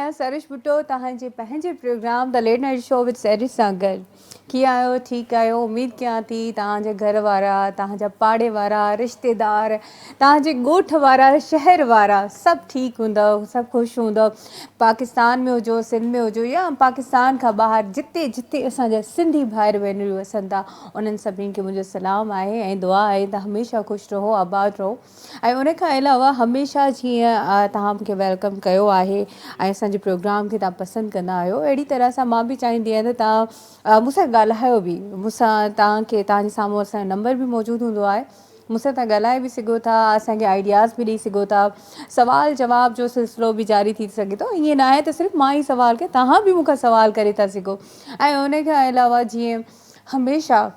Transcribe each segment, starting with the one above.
आहियां सरिश भुट्टो तव्हांजे पंहिंजे programme the late night show with Sarish सां गॾु। कीअं आहियो? ठीकु आहियो? उमेदु कयां थी तव्हांजे घर वारा, तव्हांजा पाड़े वारा, रिश्तेदार, तव्हांजे ॻोठ वारा, शहर वारा सभु ठीकु हूंदव, सभु ख़ुशि हूंदव। पाकिस्तान में हुजो, सिंध में हुजो या पाकिस्तान खां ॿाहिरि जिते जिते असांजा सिंधी भाइर भेनरूं वसनि था उन्हनि सभिनीनि खे मुंहिंजो सलाम आहे ऐं दुआ आहे त हमेशह ख़ुशि रहो, आबाद रहो। ऐं उन खां अलावा हमेशह जीअं तव्हां मूंखे वेलकम कयो आहे ऐं असांजे प्रोग्राम खे तव्हां पसंदि कंदा आहियो, अहिड़ी तरह सां मां बि चाहींदी आहियां त तव्हां मूंसां ॻाल्हायो बि। मूंसां तव्हांखे तव्हांजे साम्हूं असांजो नंबर बि मौजूदु हूंदो आहे, मूंसां तव्हां ॻाल्हाए बि सघो था, असांखे आइडियाज़ बि ॾेई सघो था। सवाल जवाब जो सिलसिलो बि जारी थी सघे थो। ईअं न आहे त सिर्फ़ु मां ई सवाल कयां, तव्हां बि मूंखां सवाल करे था सघो। ऐं उन खां अलावा जीअं हमेशह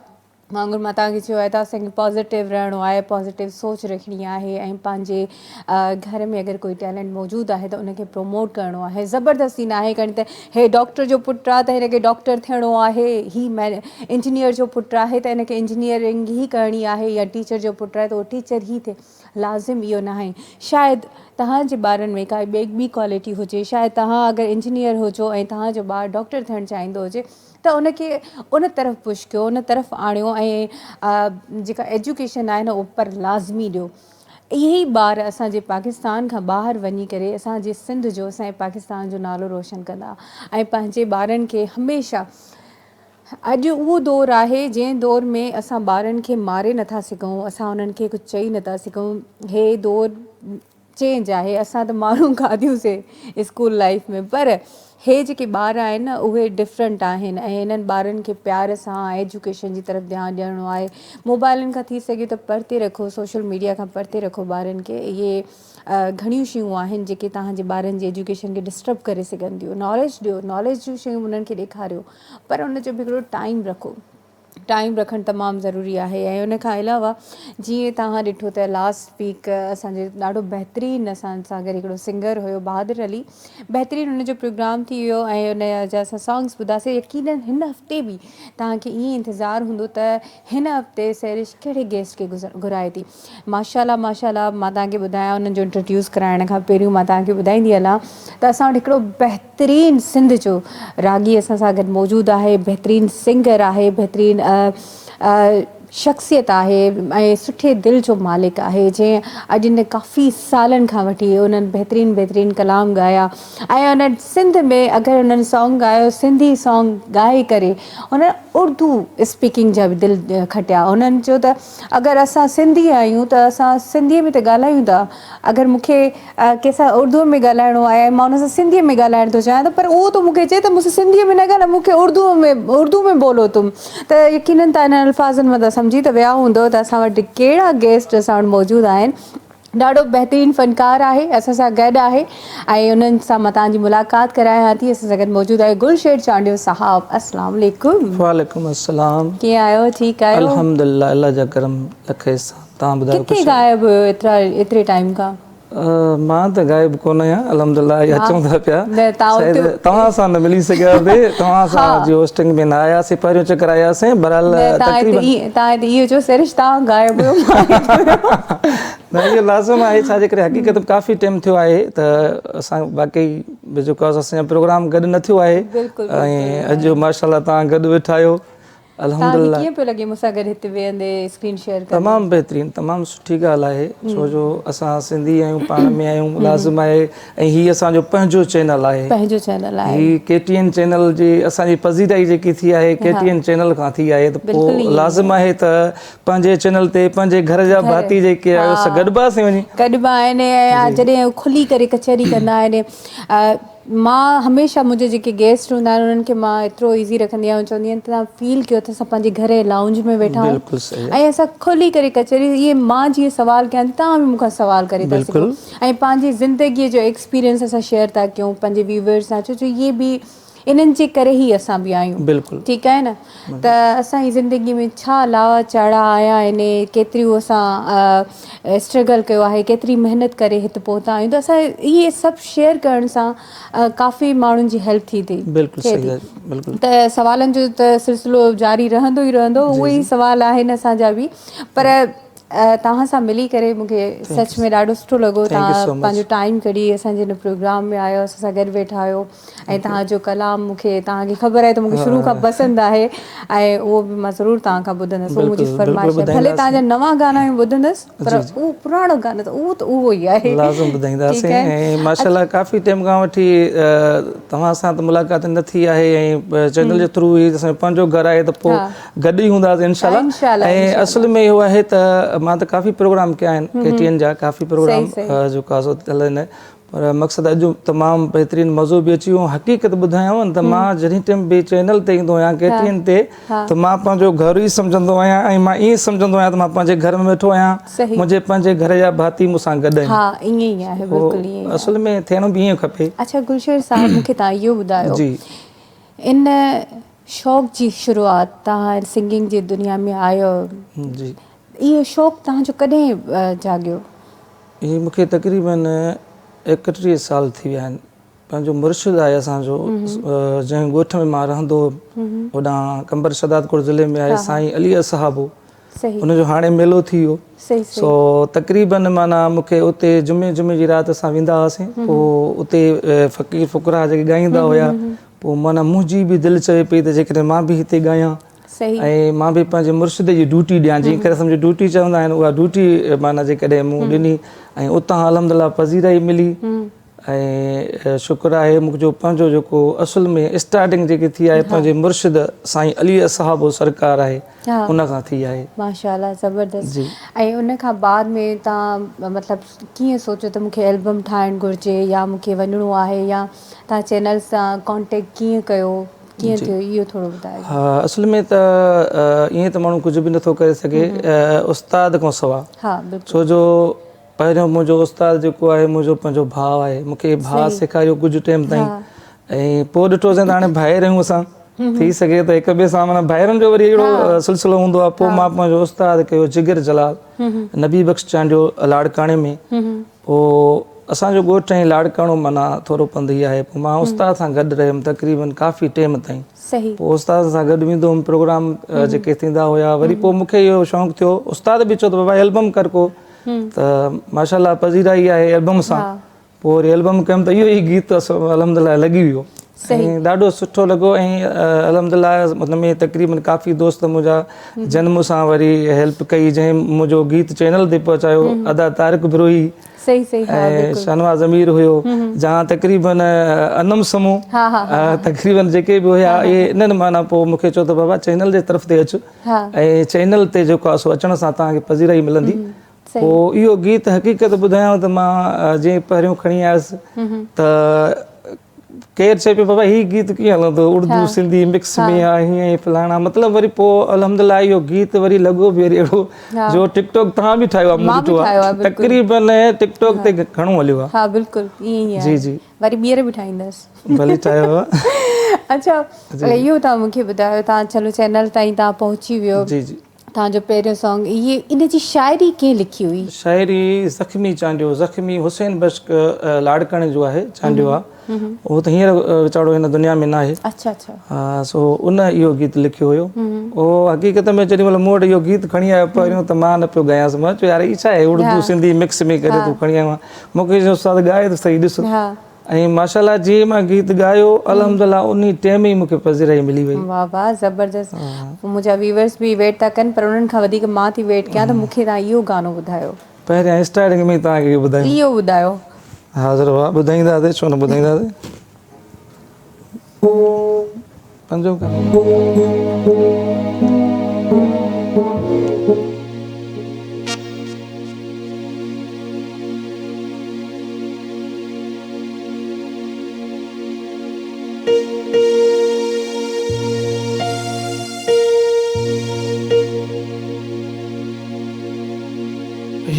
वांगुरु मां तव्हांखे चयो आहे त असांखे पॉज़िटिव रहणो आहे, पॉज़िटिव सोच रखणी आहे ऐं पंहिंजे घर में अगरि कोई टैलेंट मौजूदु आहे त उनखे प्रमोट करिणो आहे। ज़बरदस्ती न आहे करणी त हे डॉक्टर जो पुटु आहे त हिनखे डॉक्टर थियणो आहे, इंजीनियर जो पुटु आहे त हिनखे इंजीनियरिंग ई करणी आहे, या टीचर जो पुटु आहे त उहो टीचर ई थिए। लाज़िम इहो न आहे। शायदि तव्हांजे ॿारनि में काई ॿी क्वालिटी हुजे, शायदि तव्हां अगरि इंजीनियर हुजो ऐं तव्हांजो ॿारु डॉक्टर थियणु चाहींदो हुजे त उनखे उन तरफ़ पुश कयो, उन तरफ़ आणियो ऐं जेका एजुकेशन आहे न उहो पर लाज़मी ॾियो। इहे ई ॿार असांजे पाकिस्तान खां ॿाहिरि वञी करे असांजे सिंध जो, असांजे पाकिस्तान जो नालो रोशन कंदा ऐं पंहिंजे ॿारनि खे हमेशह। अॼु उहो दौरु आहे जंहिं दौर में असां ॿारनि खे मारे नथा सघूं, असां उन्हनि खे कुझु चई नथा सघूं। हे दौरु चेंज आहे। असां त माण्हू खाधियूंसीं स्कूल लाइफ में, पर हे जेके ॿार आहिनि न उहे डिफरेंट आहिनि ऐं इन्हनि ॿारनि खे प्यार सां एजुकेशन जी तरफ़ ध्यानु ॾियणो आहे। मोबाइलनि खां थी सघे त परते रखो, सोशल मीडिया खां परते रखो ॿारनि खे। इहे घणियूं शयूं आहिनि जेके तव्हांजे ॿारनि जी एजुकेशन खे डिस्टर्ब करे सघनि थियूं। नॉलेज ॾियो, नॉलेज जूं शयूं उन्हनि खे ॾेखारियो, पर उनजो बि हिकिड़ो टाइम रखो। टाइम रखणु तमामु ज़रूरी आहे। ऐं उन खां अलावा जीअं तव्हां ॾिठो त लास्ट वीक असांजे ॾाढो बहितरीनु असां सां गॾु हिकिड़ो सिंगर हुयो बहादुर अली। बहितरीनु हुनजो प्रोग्राम थी वियो ऐं उन जा असां सॉन्ग्स ॿुधासीं। यकीननि हिन हफ़्ते बि तव्हांखे ईअं इंतज़ारु हूंदो त हिन हफ़्ते सरिश कहिड़े गेस्ट खे घुराए थी। माशाल्लाह माशाल्लाह, मां तव्हांखे ॿुधायां उन्हनि जो इंट्रोड्यूस कराइण खां पहिरियों मां तव्हांखे ॿुधाईंदी हलां त असां वटि हिकिड़ो बहितरीनु सिंध जो रागी असां सां गॾु मौजूदु आहे, बहितरीनु सिंगर आहे, बहितरीनु शख़्सियत आहे ऐं सुठे दिलि जो मालिक आहे, जंहिं अॼु इन काफ़ी सालनि खां वठी उन्हनि बहितरीनु कलाम ॻाया ऐं उन्हनि सिंध में अगरि उन्हनि सॉन्ग ॻायो, सिंधी सॉन्ग ॻाए करे उन उर्दू स्पीकिंग जा बि दिलि खटिया। उन्हनि चयो त अगरि असां सिंधी आहियूं त असां सिंधीअ में त ॻाल्हायूं था, अगरि मूंखे कंहिंसां उर्दूअ में ॻाल्हाइणो आहे ऐं मां उन सां सिंधीअ में ॻाल्हाइणु थो चाहियां त पर उहो त मूंखे चए त मूंसां सिंधीअ में न ॻाल्हाए, मूंखे उर्दू में बोलो तुम। त यकीननि तव्हां इन्हनि अल्फाज़नि मां त सम्झी त विया हूंदो त असां वटि कहिड़ा गेस्ट असां वटि मौजूदु आहिनि। ॾाढो बहितरीनु फ़नकार आहे, असां सां गॾु आहे ऐं उन्हनि सां मां तव्हांजी मुलाक़ात करायां थी। असां सां गॾु मौजूदु आहे गुलशेर चांडियो साहब। अस्सलाम वालेकुम। वालेकुम अस्सलाम। कीअं आहियो? ठीकु आहियो? अल्हम्दुलिल्लाह, अल्लाह जा करम लखे सां। तव्हां ॿुधायो? किथे गायब हुयो एतिरे टाइम खां? मां त गायब कोन आहियां, अल्हम्दुलिल्लाह। अचूं था पिया, शायदि तव्हां सां न मिली सघियासीं, तव्हां सां जी होस्टिंग में न आयासीं, पहिरियों चकर आयासीं। बहरहाल तव्हां इहो जो सरिश तव्हां गायब हुयो न, इहो लाज़िम आहे। छाजे करे हक़ीक़त में काफ़ी टाइम थियो आहे त असां वाकई बिकॉज़ असांजो प्रोग्राम गॾु न थियो आहे ऐं अॼु माशाल्लाह तव्हां गॾु वेठा आहियो। अल्हम्दुलिल्लाह। कीअं पियो लॻे मूंसां गॾु हिते वेहंदे स्क्रीन शेयर कंदे? तमामु बहितरीनु, तमामु सुठी ॻाल्हि आहे, छो जो असां सिंधी आहियूं, पाण में आहियूं, लाज़िम आहे। ऐं हीअ असांजो पंहिंजो चैनल आहे, हीअ KTN चैनल जी असांजी पज़ीराई जेकी थी आहे KTN चैनल खां थी आहे, त पोइ लाज़िम आहे त पंहिंजे चैनल ते पंहिंजे घर जा भाती जेके आहियो असां गॾिबासीं वञी गॾिबा आहिनि ऐं जॾहिं खुली करे कचहरी कंदा आहिनि। मां हमेशह मुंहिंजे जेके गेस्ट हूंदा आहिनि उन्हनि खे मां एतिरो ईज़ी रखंदी आहियां, चवंदी आहियां तव्हां फील कयो त असां पंहिंजे घर जे लाउंज में वेठा आहियूं ऐं असां खुली करे कचहरी। इहे मां जीअं सवाल कयां थी, तव्हां बि मूंखां सवाल करे था सघो ऐं पंहिंजी ज़िंदगीअ जो एक्सपीरियंस असां शेयर था कयूं पंहिंजे व्यूवर्स सां। छो जो इहे बि इन्हनि जे करे ई असां बि आहियूं, ठीकु आहे न? त असांजी ज़िंदगी में छा लावा चढ़ा आया आहिनि, केतिरियूं असां स्ट्रगल कयो आहे, केतिरी महिनत करे हिते पहुता आहियूं, त असां इहे सभु शेयर करण सां काफ़ी माण्हुनि जी हेल्प थी थिए। त सवालनि जो त सिलसिलो जारी रहंदो ई रहंदो, उहे ई सवाल आहिनि असांजा बि। पर तव्हां सां मिली करे मूंखे सच में ॾाढो सुठो लॻो। तव्हां पंहिंजो टाइम कढी असांजे हिन प्रोग्राम में आयो, असां सां गॾु वेठा आहियो ऐं तव्हांजो कलाम मूंखे, तव्हांखे ख़बर आहे त मूंखे शुरू खां पसंदि आहे ऐं उहो बि मां ज़रूरु तव्हां खां ॿुधंदसि। उहो मुंहिंजी फरमाइश आहे, भले तव्हांजा नवां गाना ॿुधंदसि पर उहो पुराणो गानो त उहो ई आहे। लाज़िम ॿुधाईंदासीं। ऐं माशाल्लाह काफ़ी टाइम खां वठी तव्हां सां त मुलाक़ात न थी आहे ऐं चैनल जे थ्रू ई असांजो पंहिंजो घरु आहे त पोइ गॾु ई हूंदासीं इंशाल्लाह। ऐं असल में इहो आहे त मां त काफ़ी प्रोग्राम कया आहिनि, KTN जा काफ़ी प्रोग्राम जेको आहे सो हलनि, पर मक़सदु अॼु तमामु बहितरीनु मज़ो बि अची वियो। हक़ीक़त ॿुधायांव न त मां जॾहिं टाइम ॿिए चैनल ते ईंदो आहियां KTN ते त मां पंहिंजो घरु ई सम्झंदो आहियां ऐं मां ईअं सम्झंदो आहियां त मां पंहिंजे घर में वेठो आहियां, मुंहिंजे पंहिंजे घर जा भाती मूंसां गॾु आहिनि। असल में थियणो बि ईअं खपे। अच्छा गुलशेर साहब, मूंखे तव्हां इहो ॿुधायो, इन शौक़ जी शुरूआत तव्हां सिंगिंग जी दुनिया में आयो जी, इहो शौक़ु तव्हांजो कॾहिं जाॻियो? इहे मूंखे तक़रीबन 31 साल थी विया आहिनि। पंहिंजो मुर्शिद आहे असांजो, जंहिं ॻोठ में मां रहंदो हुउमि, होॾां कंबर शदादपुर ज़िले में आहे साईं अली असहाब, उनजो हाणे मेलो थी वियो। सो तक़रीबन माना मूंखे उते जुमे जी राति असां वेंदा हुआसीं, पोइ उते फ़क़ीर फ़ुक़रा जेके ॻाईंदा हुया, पोइ माना मुंहिंजी बि दिलि चए पई त जेकॾहिं मां बि हिते ॻायां ऐं मां बि पंहिंजे मुर्शिद जी ड्यूटी ॾियां, जंहिं करे सम्झो ड्यूटी चवंदा आहिनि, उहा ड्यूटी माना जेकॾहिं मूं ॾिनी ऐं उतां अल्हम्दुलिल्लाह पज़ीराई मिली। ऐं शुक्र आहे मुंहिंजो पंहिंजो जेको असल में स्टार्टिंग जेकी थी आहे पंहिंजे मुर्शिद साईं अली असहाब सरकार आहे, उन खां थी आहे। माशाल्लाह, ज़बरदस्त। ऐं उन खां बाद में तव्हां मतिलबु कीअं सोचो त मूंखे एल्बम ठाहिणु घुरिजे या मूंखे वञिणो आहे, या तव्हां चैनल सां कॉन्टेक्ट कीअं कयो, कीअं थियो, इहो थोरो ॿुधायो। हा, असल में त ईअं त माण्हू कुझु बि नथो करे सघे उस्ताद खां सवाइ, छो जो पहिरियों मुंहिंजो उस्ताद जेको आहे मुंहिंजो पंहिंजो भाउ आहे, मूंखे भाउ सेखारियो कुझु टाइम ताईं। ऐं पोइ ॾिठो असां त हाणे भाइर आहियूं असां, थी सघे त हिक ॿिए सां माना भाइरनि जो वरी अहिड़ो सिलसिलो हूंदो आहे। पोइ मां पंहिंजो उस्ताद कयो जिगर जलाल नबी बख़्श चांडियो लाड़काणे में। पोइ असांजो ॻोठु ऐं लाड़काणो माना थोरो पंधु ई आहे। पोइ मां उस्ताद सां गॾु रहियुमि तक़रीबन काफ़ी टाइम ताईं। पोइ उस्ताद सां गॾु वेंदो हुउमि, प्रोग्राम जेके थींदा हुया। वरी पोइ मूंखे इहो शौक़ु थियो, उस्ताद बि चयो त बाबा एल्बम कर को, त माशाल्लाह पज़ीराई आहे एल्बम सां। पोइ वरी एल्बम कयुमि त इहो ई गीत अल्हम्दुलिल्लाह लॻी वियो ऐं ॾाढो सुठो लॻो। ऐं अल्हम्दुलिल्लाह हुन में तक़रीबन काफ़ी दोस्त मुंहिंजा जन्म सां वरी हेल्प कई, जंहिं मुंहिंजो गीत चैनल ते पहुचायो। अदा तारिक बिरोही ऐं शहनवाज़ अमीर हुयो, जहां तक़रीबन अनम समूह तक़रीबन जेके बि हुया इहे इन्हनि माना पोइ मूंखे चयो त बाबा चैनल जे तरफ़ ते अचु ऐं चैनल ते जेको आहे सो अचण सां तव्हांखे पज़ीराई मिलंदी। पोइ इहो गीत हक़ीक़त ॿुधायांव त मां जीअं पहिरियों खणी आयुसि त केरु चए पियो बाबा हीउ गीत कीअं हलंदो, उर्दू सिंधी मिक्स में आहे हीअं फलाणा, मतिलबु वरी पोइ अल्हम्दुलिल्लाह इहो गीत वरी लॻो बि वरी अहिड़ो जो टिकटॉक तव्हां बि ठाहियो आहे, मूं ॾिठो आहे तक़रीबन टिकटॉक ते घणो हलियो आहे। हा बिल्कुलु ईअं ई आहे। जी वरी ॿीहर बि ठाहींदसि, भले ठाहियो आहे। अच्छा इहो तव्हां मूंखे ॿुधायो, तव्हां चलो चैनल ताईं तव्हां पहुची वियो, जी जी, तव्हांजो पहिरियों सॉन्ग इहे, इन जी शाइरी कंहिं लिखी हुई? शाइरी ज़ख़्मी चांडियो, ज़ख़्मी हुसैन बश्क लाड़काणे जो आहे, चांडियो आहे। उहो त हींअर वीचारो हिन दुनिया में न आहे। अच्छा अच्छा। हा, सो उन इहो गीत लिखियो हुयो। उहो हक़ीक़त में जेॾी महिल मूं वटि इहो गीत खणी आयो पहिरियों त मां न पियो ॻायांसि। मां चयो यार ही छा आहे, उर्दू सिंधी मिक्स में करे तूं खणी आयो आहे। मूंखे चयो उस्ताद ॻाए त सही ॾिस। ऐं माशाल्लाह जीअं मां गीत ॻायो अल्हम्दुलिल्लाह उन टाइम ई मूंखे पज़ीराई मिली वई। वाह वाह, ज़बरदस्त। मुंहिंजा व्यूअर्स बि वेट था कनि, पर उन्हनि खां वधीक मां थी वेट कयां त मूंखे तव्हां इहो गानो ॿुधायो। पहिरियां स्टार्टिंग में तव्हांखे ॿुधायो, इहो ॿुधायो। हा ज़रूरु, ॿुधाईंदासीं, छो न ॿुधाईंदासीं। पंजो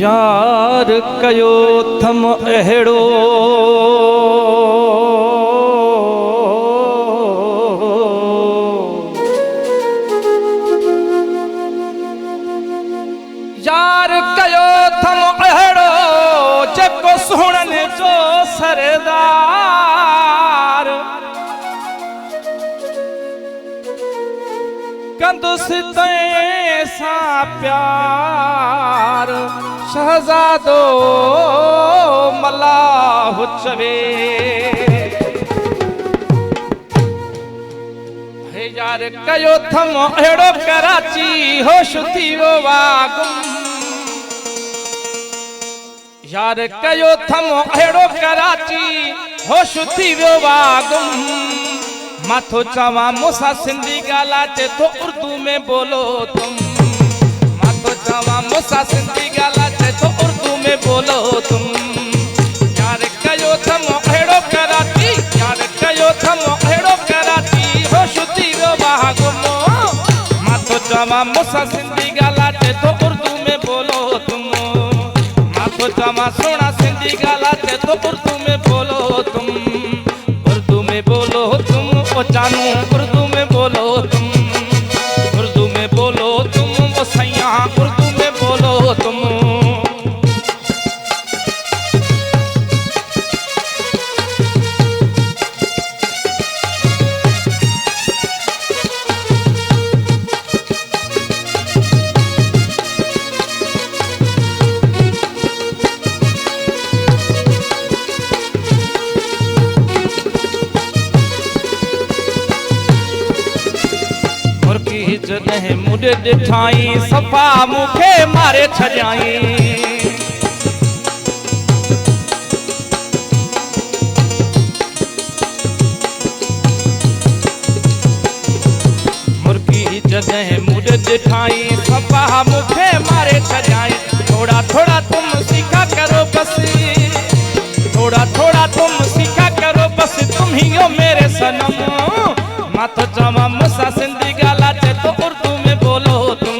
यार कयो थम अहिड़ो यार कयो थम अहिड़ो जेको सुहिणनि जो सरदार कंदुसि तंहिं सां प्यार शहज़ादो मलाह चवे हे यार कयो थम अहिड़ो कराची होश थी वियो वागुम यार कयो थम अहिड़ो कराची होश थी वियो वागुम माथो चवा मूंसां सिंधी ॻाल्हाए तो उर्दू में बोलो तुम माथो चवा मूंसां सिंधी ॻाल्हाए तो उर्दू में बोलो तुम यार कयो थम अहिड़ो कराची यार कयो थम अहिड़ो कराची होश थी वियो वागुम माथो चवा मूंसां सिंधी ॻाल्हाए तो उर्दू में बोलो तुम माथो चवा सोना सिंधी ॻाल्हाए तो उर्दू में बोलो तुम उर्दू में बोलो तुम ओ जानू उर्दू में बोलो तुम उर्दू में बोलो तुम वो सैया उर्दू में बोलो तुम जॾहिं मुॾे ॾिठाई सफ़ा मूंखे मारे छॾियाई मुर्गी जॾहिं मुॾे ॾिठाई सफ़ा मूंखे मारे छॾियाई थोड़ा थोड़ा तुम सीखा करो बस थोड़ा थोड़ा तुम सीखा करो बस तुम ही हो मेरे सनम माथो चवा मूंसां सिंधी ॻाल्हाए तो उर्दू में बोलो तुम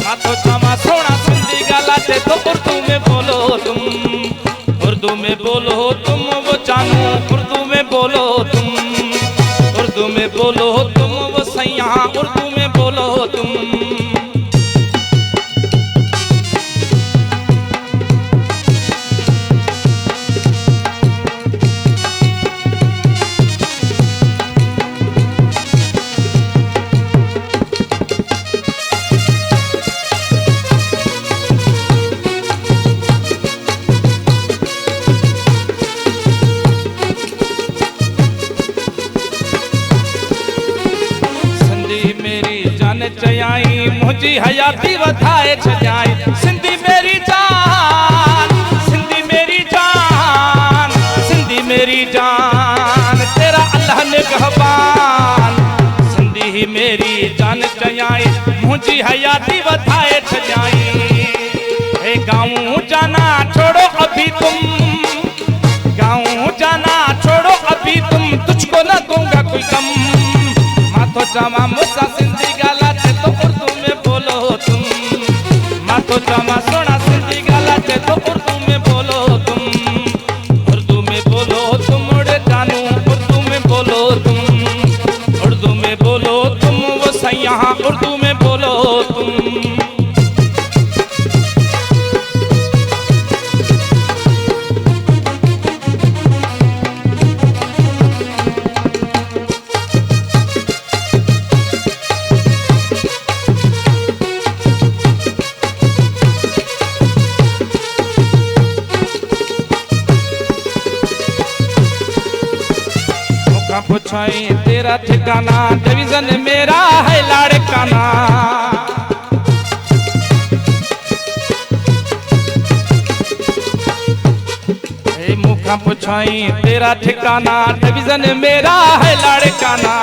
माथो चवा सोना सिंधी ॻाल्हाए तो उर्दू में बोलो तुम उर्दू में बोलो तुम वो जानू उर्दू में बोलो तुम उर्दू में बोलो तुम वो सैया उर्दू में बोलो तुम चयाई मुझी हयाती वधाए छजाई सिंधी मेरी जान सिंधी मेरी जान सिंधी मेरी जान तेरा अल्लाह निगहबान सिंधी मेरी जान चयाई मुझी हयाती वधाए छजाई हे गाँव जाना छोड़ो अभी तुम गाँव जाना छोड़ो अभी तुम तुझको न दूंगा कोई कम माथो चवा मूंसां सिंधी ॻाल्हाए तो उर्दू में बोलो तुम माथो चवा सोना सिंधी ॻाल्हाए तो उर्दू में बोलो तुम उर्दू में बोलो तुम उड़े जानू उर्दू में बोलो तुम उर्दू में बोलो तुम वो सैया उर्दू में बोलो तुम पुछाई तेरा ठिकाना डिवीजन मेरा है लाड़काना मुखा पुछाई तेरा ठिकाना डिवीजन मेरा है लाड़काना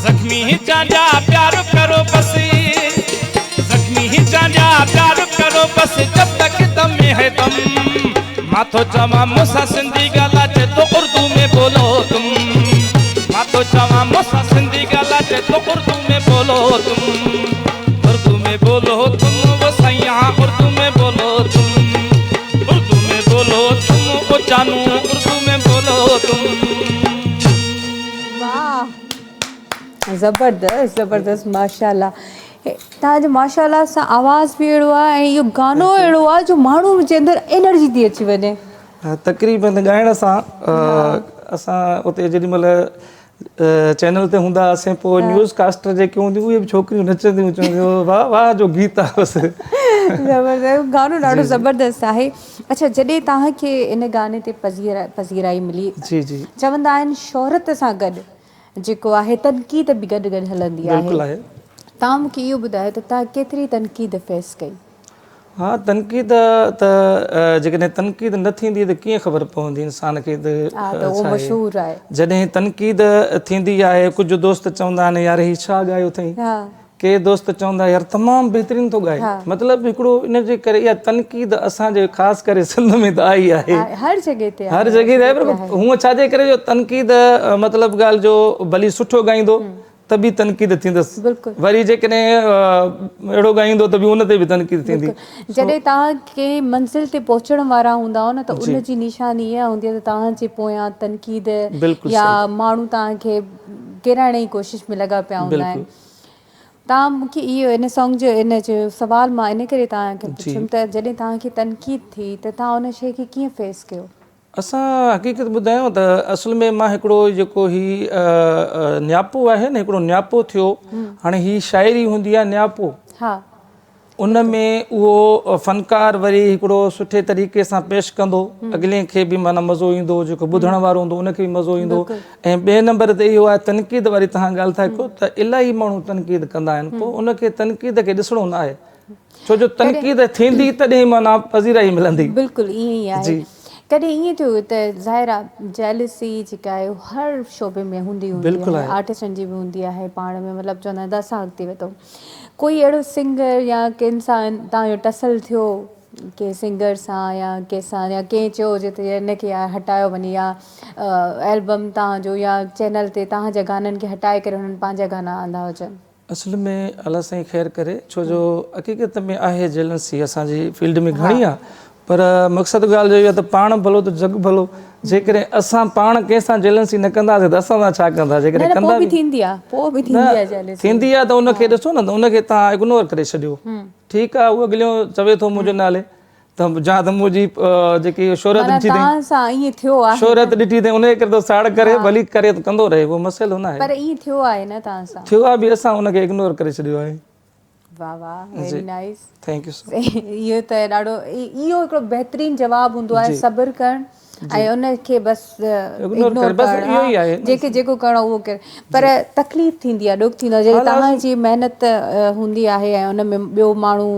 जख्मी ही चांजा प्यार करो बस जख्मी ही चांजा प्यार करो बस जब तक दम में है दम माथो चवा मूंसां सिंधी ॻाल्हाए तो उर्दू में बोलो तुम माथो चवा मूंसां सिंधी ॻाल्हाए तो उर्दू में बोलो तुम उर्दू में बोलो तुम वो सैया उर्दू में बोलो तुम उर्दू में बोलो तुम वो जानू उर्दू में बोलो तुम वाह ज़बरदस्त ज़बरदस्त माशाल्लाह तव्हांजो माशाल्लाह सां आवाज़ बि अहिड़ो आहे ऐं इहो गानो अहिड़ो आहे जो माण्हू जे अंदरि एनर्जी थी अची वञे तक़रीबन ॻाइण सां असां उते जेॾी महिल चैनल ते हूंदा हुआसीं पोइ न्यूज़ कास्टर जेके हूंदियूं उहे बि छोकिरियूं नचंदियूं चवंदियूं वाह वाह जो गीत आहे बसि। ज़बरदस्त गानो ॾाढो ज़बरदस्त आहे। अच्छा जॾहिं तव्हांखे इन गाने ते पज़ीराई मिली, जी जी चवंदा आहिनि शोहरत सां गॾु जेको आहे तनक़ीद बि गॾु गॾु हलंदी बिल्कुलु आहे। आहे। तव्हां मूंखे इहो ॿुधायो त तव्हां केतिरी तनक़ीद फेस कई? हा तनक़ीद त जेकॾहिं तनक़ीद न थींदी त कीअं ख़बर पवंदी इंसान खे त उहो मशहूरु आहे। जॾहिं तनक़ीद थींदी आहे कुझु दोस्त चवंदा आहिनि यार हीउ छा ॻायो अथई, के दोस्त चवंदा यार तमामु बहितरीनु थो ॻाए, मतिलबु हिकिड़ो इन जे करे इहा तनक़ीद असांजे ख़ासि करे सिंध में त आई आहे, हर जॻह ते हर जॻह ते पर हूअं छाजे करे जो तनक़ीद मतिलबु ॻाल्हि जो भली सुठो ॻाईंदो त बि तनक़ीद थींदसि, वरी जेकॾहिं अहिड़ो ॻाईंदो त बि उन ते बि तनक़ीद थींदी। जॾहिं तव्हां कंहिं मंज़िल ते पहुचण वारा हूंदा हो न त उन जी निशानी इहा हूंदी आहे त तव्हांजे पोयां तनक़ीद या माण्हू तव्हांखे किराइण जी कोशिशि में लॻा पिया हूंदा आहिनि। तव्हां मूंखे इहो इन सॉन्ग जो इन जो सुवाल मां इन करे तव्हांखे पुछियमि त जॾहिं तव्हांखे तनक़ीद थी त तव्हां उन शइ खे कीअं फेस कयो? असां हक़ीक़त ॿुधायूं त असुल में मां हिकिड़ो जेको हीउ न्यापो आहे न हिकिड़ो न्यापो थियो, हाणे हीअ शाइरी हूंदी आहे न्यापो, उन में उहो फ़नकार वरी हिकिड़ो सुठे तरीक़े सां पेश कंदो, अॻिले खे बि माना मज़ो ईंदो, जेको ॿुधण वारो हूंदो उनखे बि मज़ो ईंदो। ऐं ॿिए नंबर ते इहो आहे तनक़ीद वारी तव्हां ॻाल्हि था कयो त इलाही माण्हू तनक़ीद कंदा आहिनि, पोइ उनखे तनक़ीद खे ॾिसणो न आहे, छो जो तनक़ीद थींदी तॾहिं माना पज़ीराई मिलंदी। बिल्कुलु ईअं ई आहे। कॾहिं ईअं थियो त ज़ाहिर आहे जेलसी जेका आहे हर शोबे में हूंदी आहे, आर्टिस्टनि जी बि हूंदी आहे पाण में, मतिलबु चवंदा आहिनि असां अॻिते वधूं, कोई अहिड़ो सिंगर या कंहिं सां तव्हांजो टसल थियो कंहिं सिंगर सां या कंहिंसां या कंहिं चयो हुजे त हिनखे हटायो वञे या एल्बम तव्हांजो या चैनल ते तव्हांजा गाननि खे हटाए करे हुननि पंहिंजा गाना आंदा हुजनि? असुल में अलाह साईं ख़ैरु करे, छो जो हक़ीक़त में आहे जेलसी असांजी फील्ड में घणी आहे, पर मक़सदु ॻाल्हि जो इहो आहे त पाण भलो त जग भलो, जेकॾहिं असां पाण कंहिंसां जेलसी न कंदासीं त असां सां छा कंदा, जेकॾहिं कंदा बि थींदी आहे त उनखे ॾिसो न त उनखे तव्हां इग्नोर करे छॾियो, ठीकु आहे उहो अॻिलो चवे थो मुंहिंजे नाले त जा त मुंहिंजी जेकी शोहरत ॾिठी अथई उनजे करे त साड़ करे भली करे त कंदो रहे, उहो मसइलो न आहे, पर ईअं थियो आहे न तव्हां सां? थियो आहे बि, असां उनखे इग्नोर करे छॾियो आहे। वाह वाह, वेरी नाइस, थैंक यू सो। इहो त ॾाढो इहो हिकिड़ो बहितरीनु जवाबु हूंदो आहे, सब्र करणु ऐं उनखे बसि इग्नोर करणु, जेके जेको करिणो उहो करे, पर तकलीफ़ थींदी आहे, ॾुख थींदो आहे जॾहिं तव्हांजी महिनत हूंदी आहे ऐं उन में ॿियो माण्हू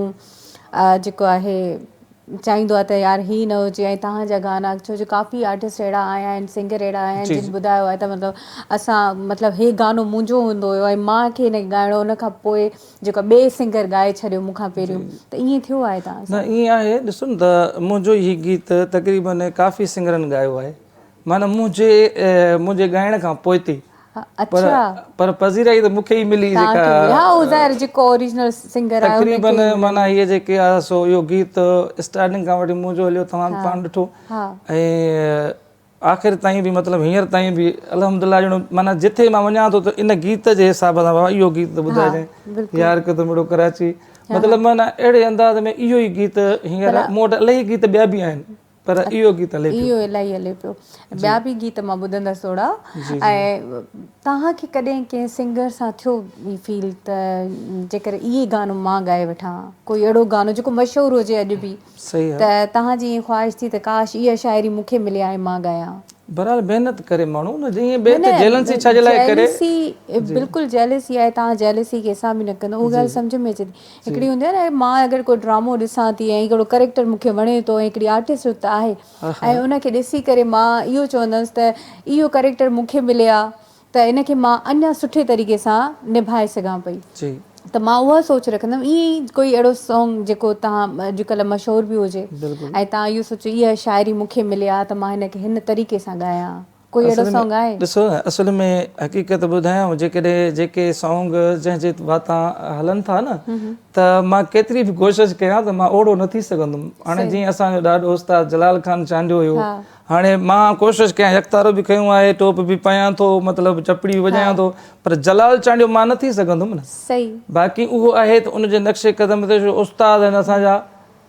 जेको आहे चाहींदो आहे त यार हीअ न हुजे, ऐं तव्हांजा गाना, छो जो काफ़ी आर्टिस्ट अहिड़ा आया आहिनि, सिंगर अहिड़ा आया आहिनि जिन ॿुधायो आहे त मतिलबु असां मतिलबु हे गानो मुंहिंजो हूंदो हुयो ऐं मूंखे हिन ॻाइणो, उन खां पोइ जेको ॿिए सिंगर ॻाए छॾियो मूंखां पहिरियों, त ईअं थियो आहे तव्हां सां? न ईअं आहे, ॾिसो न त मुंहिंजो हीउ गीत तक़रीबन काफ़ी सिंगरनि ॻायो आहे, माना मुंहिंजे ॻाइण खां पोइ ते, पर पज़ीराई त मूंखे ई मिली, तक़रीबन माना हीअ जेके आहे सो इहो गीत स्टार्टिंग खां वठी मुंहिंजो हलियो, तव्हां पाण ॾिठो, ऐं आख़िर ताईं बि मतिलबु हींअर ताईं बि अल्हम्दुलिल्लाह ॼणो माना जिथे मां वञा थो त इन गीत जे हिसाब सां इहो गीत ॿुधाइजांइ, यार के तो मिड़ो कराची, मतिलबु माना अहिड़े अंदाज़ में इहो ई गीत हींअर मूं वटि इलाही गीत ॿिया बि आहिनि, पर इहो गीत हले पियो, इहो इलाही हले पियो, ॿिया बि गीत मां ॿुधंदसि थोरा। ऐं तव्हांखे कॾहिं कंहिं सिंगर सां थियो फील त जेकर इहे गानो मां ॻाए वठां, कोई अहिड़ो गानो जेको मशहूरु हुजे अॼु बि, त तव्हांजी ईअं ख़्वाहिश थी त काश इहा शाइरी मूंखे मिले ऐं मां ॻायां? बहरहाल महिनत करे माण्हू न, जीअं ॿिए ते जेलसी छा जे लाइ करे, बिल्कुलु जेलसी आहे, तव्हां जेलसी कंहिंसां बि न कंदो, उहा ॻाल्हि सम्झ में अचे थी। हिकिड़ी हूंदी आहे न, मां अगरि कोई ड्रामो ॾिसां थी ऐं हिकिड़ो करेक्टर मूंखे वणे थो ऐं हिकिड़ी आर्टिस्ट त आहे ऐं उनखे ॾिसी करे मां इहो चवंदसि त इहो करेक्टर मूंखे मिले आहे त इनखे मां अञा सुठे तरीक़े सां निभाए सघां पई, त मां उहा सोच रखंदमि। ईअं ई कोई अहिड़ो सॉन्ग जेको तव्हां अॼुकल्ह मशहूरु बि हुजे ऐं तव्हां इहो सोचो इहा शाइरी मूंखे मिले आहे त मां हिनखे हिन तरीक़े सां ॻायां, कोई अहिड़ो सॉन्ग आहे? ॾिसो असुल में हक़ीक़त ॿुधायांव, जेकॾहिं जेके सॉन्ग जंहिंजे वाता हलनि था न, त मां केतिरी बि कोशिशि कयां त मां ओड़ो न थी सघंदुमि। हाणे जीअं असांजो ॾाढो उस्ताद जलाल ख़ान चांडियो हुयो, हाणे मां कोशिशि कयां, यकतारो बि खयूं आहे, टोप बि पायां थो, मतिलबु चपड़ी वॼायां थो, पर जलाल चांडियो मां न थी सघंदुमि न। बाक़ी उहो आहे त उनजे नक्शे क़दम ते उस्ताद आहिनि असांजा,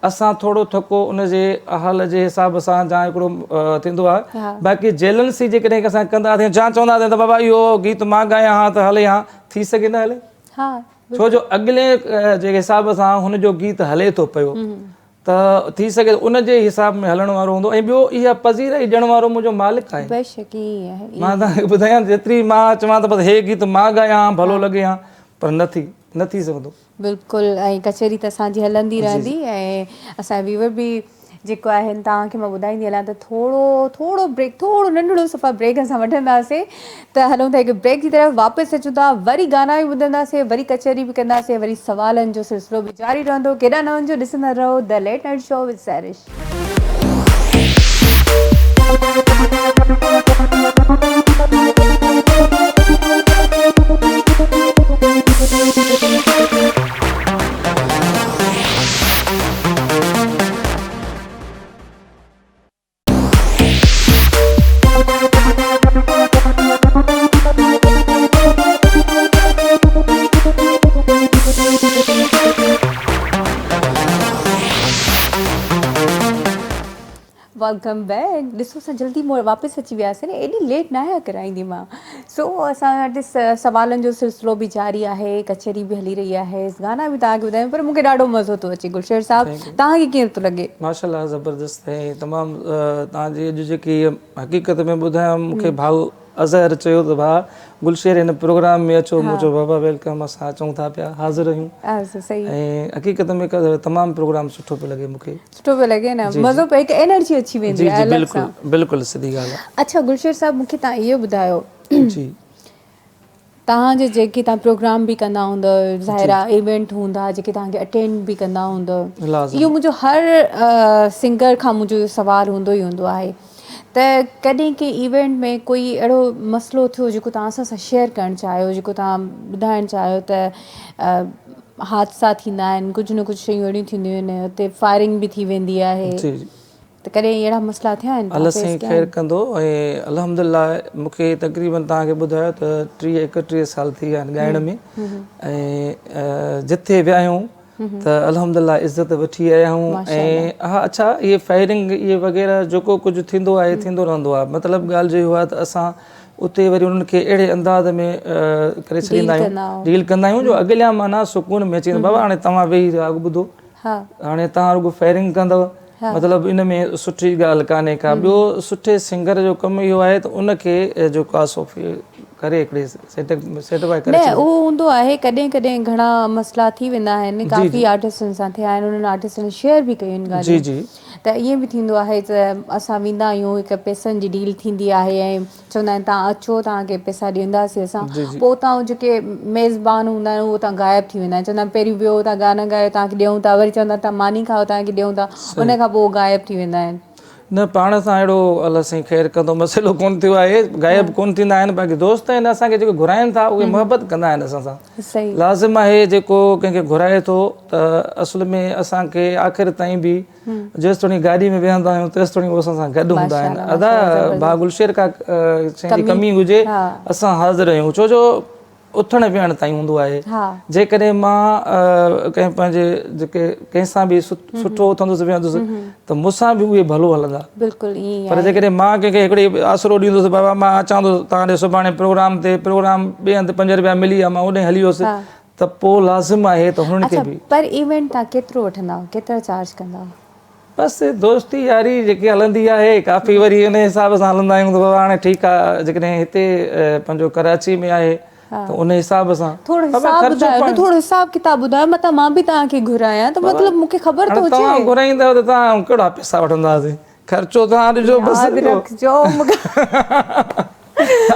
असां थोरो थको उनजे हाल जे हिसाब सां जा हिकिड़ो थींदो आहे बाक़ी जेलंसी जेकॾहिं असां कंदा आहियूं जा चवंदा आहियूं त बाबा इहो गीत मां ॻायां हा त हले हा थी सघे न हले छो जो अॻिले जे हिसाब सां हुनजो गीत हले थो पियो त थी सघे उनजे हिसाब में हलण वारो हूंदो ऐं ॿियो इहा पज़ीराई ॾियण वारो मुंहिंजो मालिक आहे मां तव्हांखे ॿुधायां जेतिरी मां चवां त बसि हे गीत मां ॻायां भलो लॻे हा पर न थी सघंदो बिल्कुलु ऐं कचहरी त असांजी हलंदी रहंदी ऐं असांजा व्यूअर बि जेको आहिनि तव्हांखे मां ॿुधाईंदी हलां त थोरो ब्रेक थोरो नंढिड़ो सफ़ा ब्रेक असां वठंदासीं त हलूं था हिकु ब्रेक जी तरफ़ वापसि अचूं था वरी गाना बि ॿुधंदासीं वरी कचहरी बि कंदासीं वरी सवालनि जो सिलसिलो बि जारी रहंदो केॾा न वञिजो ॾिसंदा रहो the late night show with Sarish welcome back ॾिसो असां जल्दी वापसि अची वियासीं न एॾी लेट न आहे कराईंदी मां सो असां वटि सवालनि जो सिलसिलो बि जारी आहे कचहरी बि हली रही आहे गाना बि तव्हांखे ॿुधायूं पर मूंखे ॾाढो मज़ो थो अचे गुलशेर साहिबु तव्हांखे कीअं थो लॻे माशाल्लाह ज़बरदस्त ऐं तमामु तव्हांजी अॼु जेकी हक़ीक़त में ॿुधायां मूंखे भाउ अज़हर चयो त भाउ गुलशेर हिन प्रोग्राम में अचो मुंहिंजो बाबा वेलकम असां अचूं था पिया हाज़िर आहियूं ऐं हक़ीक़त में तमामु प्रोग्राम सुठो पियो लॻे मूंखे सुठो पियो लॻे न मज़ो पियो हिकु एनर्जी अची वेंदी आहे बिल्कुलु सिधी ॻाल्हि आहे अच्छा गुलशेर साहिबु मूंखे तव्हां इहो ॿुधायो जी तव्हांजे जेके तव्हां प्रोग्राम बि कंदा हूंदव ज़ाहिर आहे इवेंट हूंदा जेके तव्हांखे अटेंड बि कंदा हूंदव इहो मुंहिंजो हर सिंगर खां मुंहिंजो इहो सुवालु हूंदो ई हूंदो आहे त कॾहिं के इवेंट में कोई अहिड़ो मसइलो थियो जेको तव्हां सां शेयर करणु चाहियो जेको तव्हां ॿुधाइणु चाहियो त हादसा थींदा आहिनि कुझु न कुझु शयूं अहिड़ियूं थींदियूं आहिनि हुते फायरिंग बि थी वेंदी आहे त कॾहिं अहिड़ा मसइला थिया आहिनि अलाह साईं ख़ैर कंदो ऐं अल्हम्दुलिल्लाह मूंखे तक़रीबन तव्हांखे ॿुधायो त 31 साल थी विया आहिनि ॻाइण में ऐं जिथे विया आहियूं त अल्हम्दुलिल्लाह इज़त वठी आया आहियूं ऐं हा अच्छा इहे फायरिंग इहे वग़ैरह जेको कुझु थींदो आहे थींदो रहंदो आहे मतिलबु ॻाल्हि जो इहो आहे त असां उते वरी उन्हनि खे अहिड़े अंदाज़ में करे छॾींदा आहियूं डील कंदा आहियूं जो अॻिल्यां माना सुकून में अची वेंदो बाबा हाणे तव्हां वेही अॻु ॿुधो हाणे तव्हां रुॻो फायरिंग कंदव मतिलबु इन में सुठी ॻाल्हि कान्हे का ॿियो सुठे सिंगर जो कमु इहो आहे त उनखे जेको आहे सो करे हिकिड़े सेटिफाई करे उहो हूंदो आहे कॾहिं कॾहिं घणा मसइला थी वेंदा आहिनि काफ़ी आर्टिस्टनि सां थिया आहिनि उन्हनि आर्टिस्टनि शेयर बि कयूं आहिनि ॻाल्हियूं त ईअं बि थींदो आहे त असां वेंदा आहियूं हिकु पैसनि जी डील थींदी आहे ऐं चवंदा आहिनि तव्हां अचो तव्हांखे पैसा ॾींदासीं असां पोइ उतां जेके मेज़बान हूंदा आहिनि उहे उतां ग़ाइबु थी वेंदा आहिनि चवंदा आहिनि पहिरियों वियो तव्हां गाना ॻायो तव्हांखे ॾियूं था वरी चवंदा तव्हां मानी खाओ तव्हांखे ॾियूं था उन खां पोइ ग़ाइबु थी वेंदा आहिनि न पाण सां अहिड़ो अलाह साईं ख़ैर कंदो मसइलो कोन थियो आहे ग़ाइबु कोन थींदा आहिनि बाक़ी दोस्त आहिनि असांखे जेके घुराइनि था उहे मुहबत कंदा आहिनि असां सां लाज़िम आहे जेको कंहिंखे घुराए थो त असुल में असांखे आख़िर ताईं बि जेसि ताईं गाॾी में वेहंदा आहियूं तेसि ताईं उहे असां सां गॾु हूंदा आहिनि अदा भाउ गुलशेर का शइ जी कमी हुजे असां हाज़िर आहियूं छो जो उथण विहण ताईं हूंदो आहे जेकॾहिं मां कंहिं पंहिंजे जेके कंहिंसां बि सुठो उथंदुसि विहंदुसि त मूंसां बि उहे भलो हलंदा पर जेकॾहिं मां कंहिंखे हिकिड़ी आसरो ॾींदुसि बाबा मां अचां थो तव्हांजे सुभाणे प्रोग्राम ॿिए हंधि 5 रुपया मिली विया मां उॾे हली वियुसि त पोइ लाज़िम आहे त हुननि खे बि पर इवेंट तव्हां केतिरो वठंदा केतिरा चार्ज कंदा बसि दोस्ती यारी जेकी हलंदी आहे काफ़ी वरी उन हिसाब सां हलंदा आहियूं त बाबा हाणे ठीकु आहे जेकॾहिं हिते पंहिंजो कराची में आहे त उन हिसाब सां थोरो हिसाब किताब ॿुधायो मतिलबु मां बि तव्हांखे घुरायां त मतिलबु मूंखे ख़बर थो अचे तव्हां घुराईंदव त तव्हां कहिड़ा पैसा वठंदासीं ख़र्चो तव्हां ॾिजो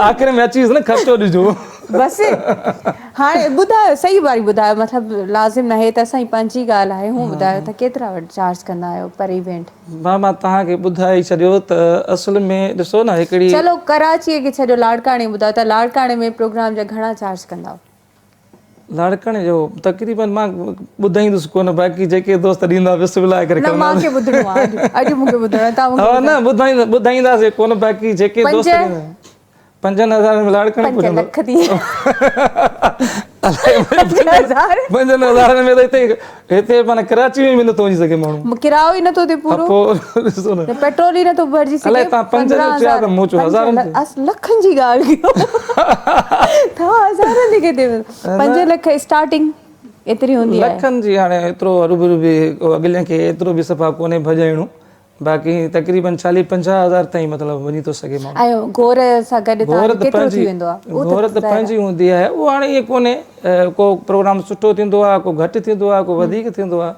आख़िर में अची न ख़र्चो ॾिजो बसि हाणे ॿुधायो सही वारी ॿुधायो मतिलबु लाज़िम न आहे त असांजी पंहिंजी ॻाल्हि आहे हू ॿुधायो त केतिरा चार्ज कंदा आहियो पर इवेंट मां तव्हांखे ॿुधाए छॾियो त असुल में ॾिसो न हिकिड़ी चलो कराचीअ खे छॾियो लाड़काणे ॿुधायो त लाड़काणे में प्रोग्राम जा घणा चार्ज कंदा लाड़काणे जो तक़रीबन मां ॿुधाईंदुसि कोन बाक़ी जेके दोस्त ॾींदा बिस्मिल्लाह करे ॿुधाईंदासीं कोन बाक़ी जेके दोस्त 5,000 में लाड़काणे 5000 में त हिते माना कराची में बि नथो वञी सघे माण्हू, किरायो ई नथो थिए पूरो, पोइ ॾिसो न पेट्रोल ई नथो भरिजी सघे। अलाए तव्हां 5 जो चया त मूं चयो हज़ारनि ते। लखनि जी ॻाल्हि कयो तव्हां हज़ारनि जी केतिरे 5 लख स्टार्टिंग एतिरी हूंदी आहे। लखनि जी हाणे एतिरो हरूभरू बि अॻिले खे एतिरो बि सफ़ा कोन्हे भॼाइणो, बाक़ी तक़रीबन 40-50 हज़ार ताईं मतिलबु वञी थो सघे माण्हू। ऐं घोर सां गॾु केतिरो थी वेंदो आहे? घोर त पंहिंजी हूंदी आहे, उहो हाणे ईअं कोन्हे, को प्रोग्राम सुठो थींदो आहे, को घटि थींदो आहे, को वधीक थींदो आहे,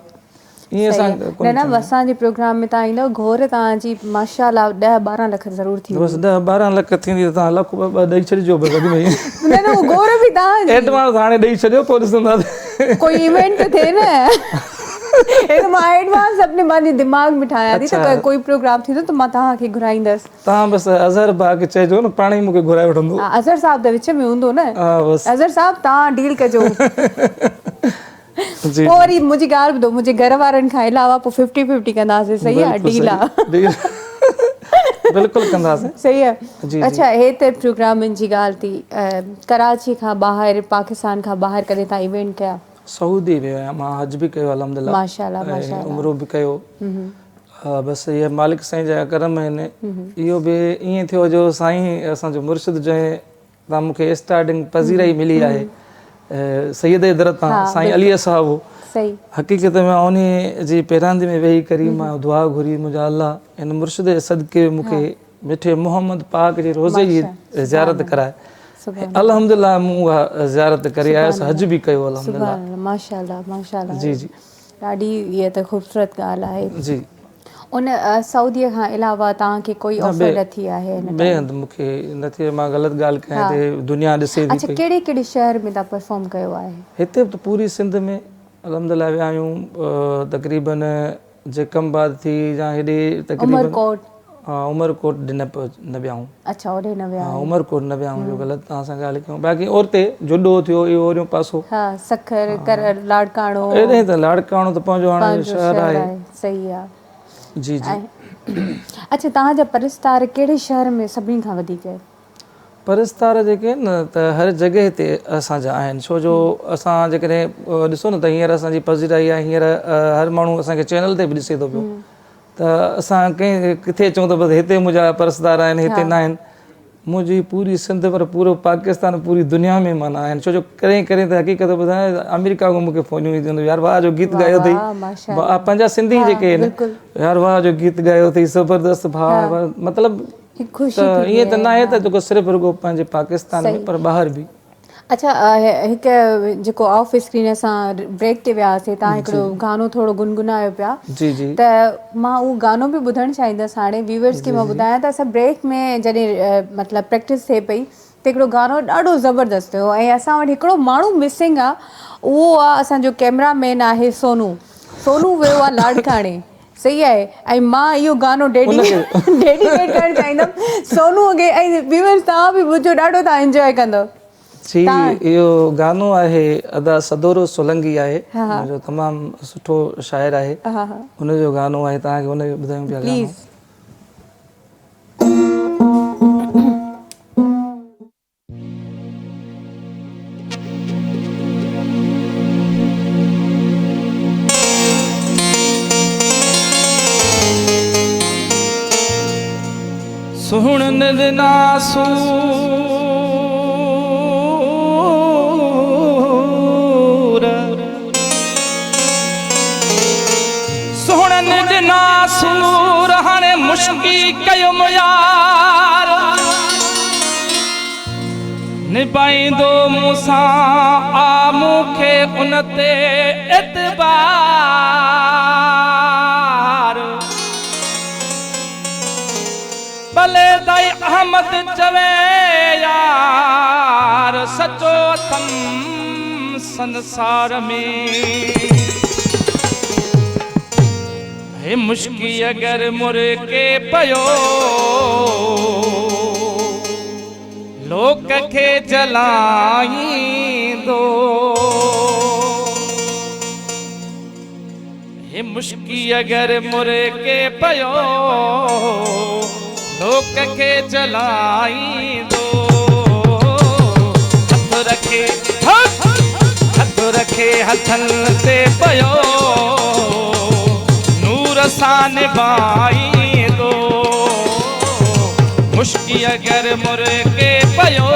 ईअं असां न असांजे प्रोग्राम में तव्हां ईंदव, घोर तव्हांजी माशाअल्लाह 10-12 लख ज़रूर थी बसि 10-12 लख थींदी त तव्हां लख ॿ ॾेई छॾिजो बसि अॻु में ई। न न घोर बि तव्हां एडवांस हाणे ॾेई छॾियो, पोइ ॾिसंदासीं कोई इवेंट त थिए न। मां एडवांस अपने पंहिंजे दिमाग़ में ठाहियां थी त कोई प्रोग्राम थींदो त मां तव्हांखे घुराईंदसि। तव्हां बसि अज़हर भाउ खे चइजो न, पाण ई मूंखे घुराए वठंदो। अज़हर साहब त विच में हूंदो न, अज़हर साहब तव्हां डील कजो। पोइ वरी मुंहिंजी ॻाल्हि ॿुधो, मुंहिंजे घर वारनि खां अलावा पोइ 50-50 कंदासीं, सही आहे? डील आहे, बिल्कुलु कंदासीं, सही आहे। अच्छा, हे त प्रोग्रामनि जी ॻाल्हि थी। कराची खां ॿाहिरि, पाकिस्तान खां ॿाहिरि कॾहिं तव्हां इवेंट कया? सऊदी वियो आहियां मां, हज बि कयो अल्हम्दुलिल्लाह, माशाअल्लाह माशाअल्लाह, उमरो बि कयो। बसि इहे मालिक साईं जा करम आहिनि। इहो बि ईअं थियो जो साईं असांजो मुर्शिद जो तव्हां मूंखे स्टार्टिंग पज़ीराई मिली आहे सैयद दर तां, साईं अलीअ साहब। सही हक़ीक़त में उन जी पहिरांदी में वेही करी मां दुआ घुरी, मुंहिंजा अल्लाह इन मुर्शिद जे सदके मूंखे मिठे मोहम्मद पाक जे रोज़े जी ज़ियारत कराए। अल्हम्दुलिल्लाह मूं उहा ज़ियारत करे आयुसि, हज बि कयो अल्हम्दुलिल्लाह। माशाअल्लाह माशाअल्लाह, जी जी, ॾाढी इहा त ख़ूबसूरत ॻाल्हि आहे। जी, उन सऊदीअ खां अलावा तव्हांखे कोई ऑफर न थी आहे? ॿिए हंधि मूंखे न थिए, मां ग़लति ॻाल्हि कयां त दुनिया ॾिसे थी। अच्छा, कहिड़े कहिड़े शहर में तव्हां परफॉर्म कयो आहे? हिते त पूरी सिंध में अल्हम्दुलिल्लाह विया आहियूं, तक़रीबन जेकमबाद थी या हेॾे तक़रीबन उमरकोट। उमरकोट न विया आहियूं। अच्छा, होॾे न विया? उमरकोट न विया आहियूं, जो ग़लति तव्हां सां ॻाल्हि कयूं। बाक़ी औरते जुडो थियो, इहो ओरियो पासो, सखर कर लाड़काणो, एॾे त लाड़काणो त पंहिंजो हाणे शहर आहे। सही आहे, जी जी। अच्छा, तव्हांजा परस्तार कहिड़े शहर में सभिनी खां वधीक आहे? परस्तार जेके आहिनि न त हर जॻह ते असांजा आहिनि, छो जो असां जेकॾहिं ॾिसो न त हींअर असांजी पज़ीराई आहे, हींअर हर माण्हू असांखे चैनल ते बि ॾिसे थो पियो, त असां कंहिं किथे चऊं त बसि हिते मुंहिंजा परस्तार आहिनि, हिते न आहिनि। मुंहिंजी पूरी सिंध पर पूरो पाकिस्तान, पूरी दुनिया में माना आहिनि, छो जो कॾहिं कॾहिं त हक़ीक़त ॿुधायां अमेरिका खां मूंखे फ़ोनियूं ईंदियूं आहिनि, यार वाह जो गीत ॻायो अथई, पंहिंजा सिंधी जेके आहिनि, यार वाह जो गीत ॻायो अथई, ज़बरदस्त भाउ, मतिलबु त ईअं त न आहे त जेको सिर्फ़ु रुॻो पंहिंजे पाकिस्तान में, पर ॿाहिरि बि। अच्छा, हिकु जेको ऑफ स्क्रीन असां ब्रेक ते वियासीं, तव्हां हिकिड़ो गानो थोरो गुनगुनायो पिया, जी जी, त मां उहो गानो बि ॿुधणु चाहींदसि हाणे व्यूअर्स खे मां ॿुधायां त असां ब्रेक में जॾहिं मतिलबु प्रैक्टिस थिए पई त हिकिड़ो गानो ॾाढो ज़बरदस्त हुयो, ऐं असां वटि हिकिड़ो माण्हू मिसिंग आहे, उहो आहे असांजो कैमरामैन आहे सोनू। सोनू वियो आहे लाड़काणे, सही आहे, ऐं मां इहो गानो डेडिकेट करणु चाहींदमि सोनूअ खे, ऐं व्यूअर्स तव्हां बि ॿुधो, ॾाढो तव्हां एंजॉय कंदव। जी, इहो गानो आहे अदा सदोरो सोलंगी आहे, मुंहिंजो तमामु सुठो शाइर आहे, हुनजो गानो आहे, तव्हांखे हुनजो ॿुधायूं पिया गानो। सुहणन दिना सुहणन दिना सूर हाणे मुश्की कयुम यार निभाईंदो मूंसां आ मूंखे उन ते एतबार भले दाई अहमद चवे यार सचो अथम संसार में हे मुश्की अगर मुर्के पयो लोक के जलाईंदो हे मुश्की अगर मुर्के पयो लोक के जलाईंदो हथ रखे रखे हथनि ते पियो नूर सां निभाईंदो मुश्की अगरि मुर्गे पियो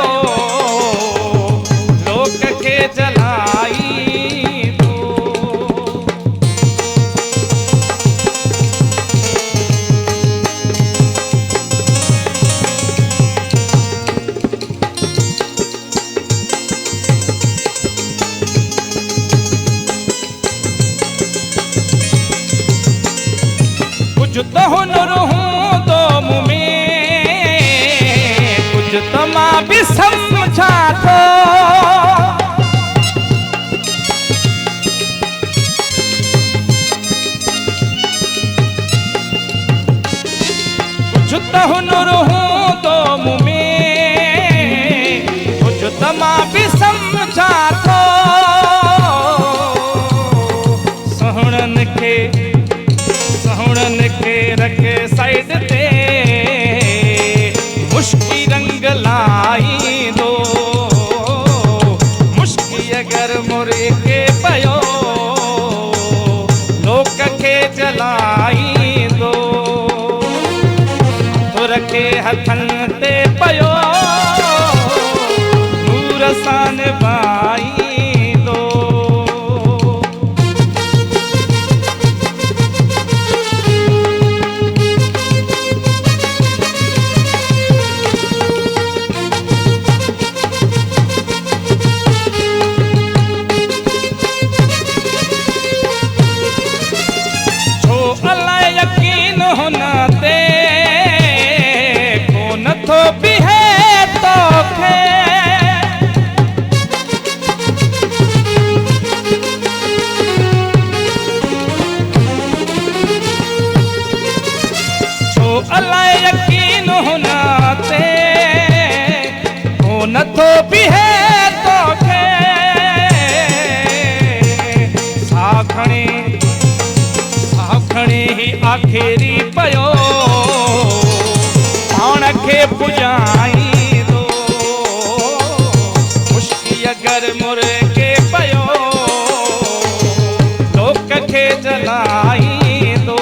लोक खे जलाईंदो कुछ तो हुनर हूंदो मूं में कुछ तो मां बि सम्झा थो कुछ तो हुनर हूंदो मूं में कुछ तो मां बि सम्झा थो सुहिणनि खे रखे साइड ते मुश्की रंग लाईंदो मुश्की अगरि मुर्गे पियो लोक खे जलाईंदो तुर खे हथनि ते पियो नूर सां निभाईंदो यकीन हुन ते को नथो बीहे तोखे छो अलाए यकीन हुन ते को नथो बीहे तोखे खणी ही आखिरी पियो पाण खे पुॼाईंदो मुश्की अगरि मुर्गे पियो लोक खे जलाईंदो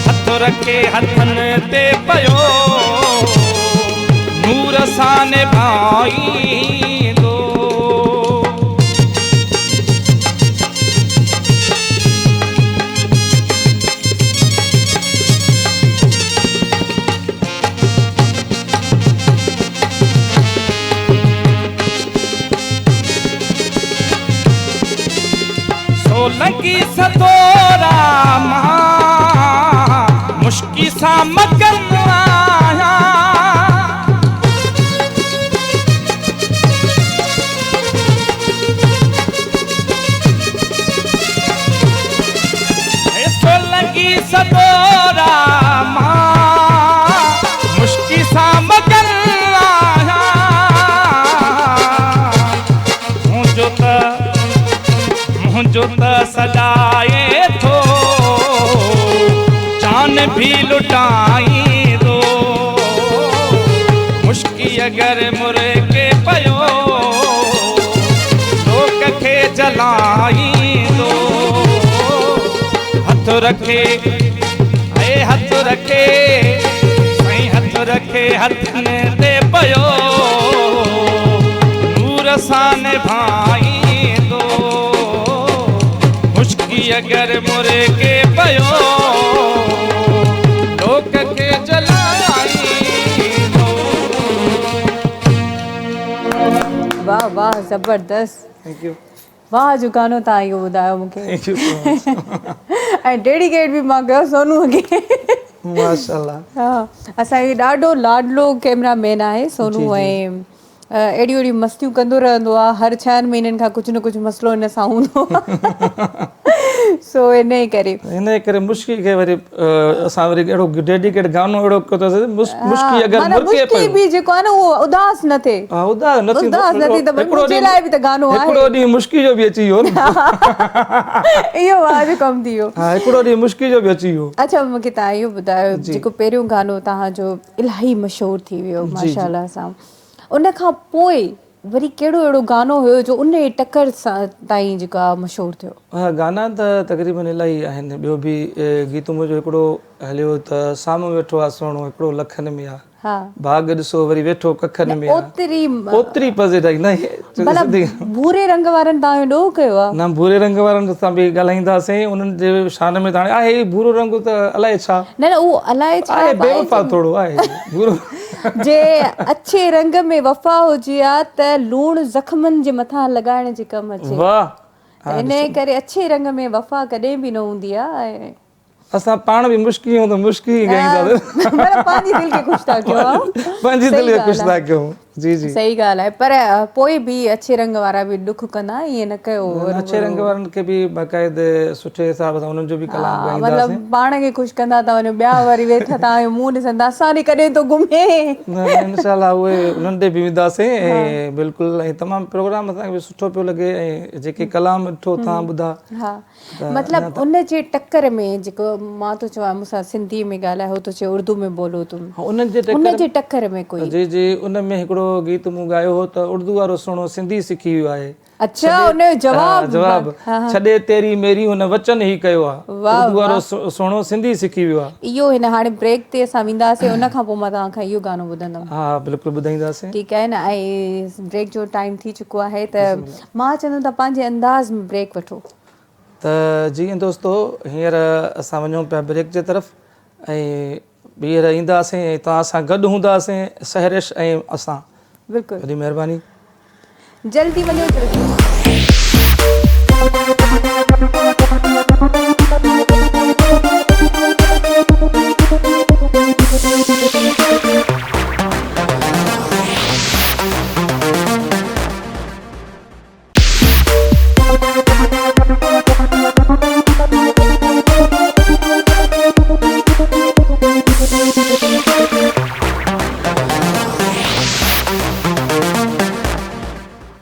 हथ रखे हथनि ते पियो नूर सां निभाईंदो लगी सतोरा मां मुश्की सां मगन आहियां सो लगी सतोरा मां मुश्की सां मगन आहियां मुंहिंजो त सजाए थो जान भी लुटाईंदो मुश्की अगरि मुर्गे पियो लोक खे जलाईंदो हथ रखे साईं हथ रखे हथनि ते पियो नूर सां निभाईंदो अगरि मुर्गे पियो लोक खे जलाईंदो वाह वाह ज़बरदस्त थैंक यू वाह जो गानो तव्हां इहो ॿुधायो मूंखे ऐं डेडिकेट बि मां कयो सोनूअ खे माशाल्लाह हा असांजो ॾाढो लाडलो कैमरामैन आहे सोनू ऐं अहिड़ियूं अहिड़ियूं मस्तियूं कंदो रहंदो आहे हर 6 महीननि खां कुझु न कुझु मसइलो हिन सां हूंदो सो इन करे मुश्की खे वरी असां वरी अहिड़ो डेडिकेट गानो अहिड़ो कयोसीं मुश्की अगरि मुर्गे मुश्की बि जेको आहे न उहो उदास न थिए हा उदास न थी त मुंहिंजे लाइ बि त गानो आहे हिकिड़ो ॾींहुं मुश्की जो बि अची वियो इहो वाह कमु थी वियो हा हिकिड़ो ॾींहुं मुश्की जो बि अची वियो अच्छा मूंखे तव्हां इहो ॿुधायो जेको पहिरियों गानो तव्हांजो इलाही मशहूरु थी वियो माशाल्लाह सां उन खां पोइ वरी कहिड़ो अहिड़ो गानो हुयो जो उन जी टकर सां ताईं जेका मशहूरु थियो? हा गाना त तक़रीबन इलाही आहिनि। ॿियो बि गीत मुंहिंजो हिकिड़ो हलियो त साम्हूं वेठो आहे सोणो हिकिड़ो लखनि में आहे, हा भाग ॾिसो वरी वेठो कखनि में आहे, ओतिरी ओतिरी पज़े न भूरे रंग वारनि तव्हांजो ॾोह कयो आहे? न भूरे रंग वारनि सां बि ॻाल्हाईंदासीं, उन्हनि जे शान में त हाणे आहे भूरो रंग त अलाए छा न उहो अलाए छा आहे, बेवफ़ा थोरो आहे भूरो जे अच्छे रंग में वफ़ा हुजे हा त लूणु ज़ख़्मनि जे मथां लॻाइण जे कमु अचे। वाह, त इन करे अच्छे रंग में वफ़ा कॾहिं बि न हूंदी आहे। असां पाण बि मुश्क आहियूं त मुश्क ई ॻाईंदासीं, पंहिंजी दिलि खे ख़ुशि था कयो, पंहिंजी दिलि खे ख़ुशि था कयूं। जी जी सही ॻाल्हि आहे, पर पोइ बि अच्छे रंग वारा बि ॾुख कंदा, ईअं न कयो। अच्छे रंग वारनि खे बि बाक़ाइदे सुठे हिसाब सां उन्हनि जो बि कलाम ॻाईंदासीं। मतिलबु पाण खे ख़ुशि कंदा था वञो, ॿिया वरी वेठा तव्हांजो मुंहुं ॾिसंदा असां ॾे कॾहिं थो घुमे। न इंशाल्लाह उहे उन्हनि ॾे बि वेंदासीं ऐं बिल्कुलु ऐं तमामु प्रोग्राम असांखे बि सुठो पियो लॻे ऐं जेके कलाम ॾिठो तव्हां ॿुधा। हा मतिलबु उन जे टकर में जेको मां थो चवां मूंसां सिंधी में ॻाल्हाए, हो थो चए उर्दू में बोलो तुम, उन जे टकर में कोई जी जी उन में हिकिड़ो गीत मूं ॻायो हो त उर्दू वारो सुहिणो सिंधी सिखी वियो आहे। अच्छा उन जो जवाब छॾे तेरी मेरी हुन वचन ई कयो आहे, उर्दू वारो सुहिणो सिंधी सिखी वियो आहे। इहो हिन हाणे ब्रेक ते असां वेंदासीं, उन खां पोइ मां तव्हांखां इहो गानो ॿुधंदमि। हा बिल्कुलु ॿुधाईंदासीं। ठीकु आहे न। ऐं ब्रेक जो टाइम थी चुको आहे त मां चवंदमि तव्हां पंहिंजे अंदाज़ में ब्रेक वठो। त जीअं दोस्तो हींअर असां वञूं पिया ब्रेक जे तरफ़ ऐं ॿीहर ईंदासीं ऐं तव्हां सां गॾु हूंदासीं सहरिश ऐं असां। बिल्कुलु वॾी महिरबानी, जल्दी वञो जल्दी।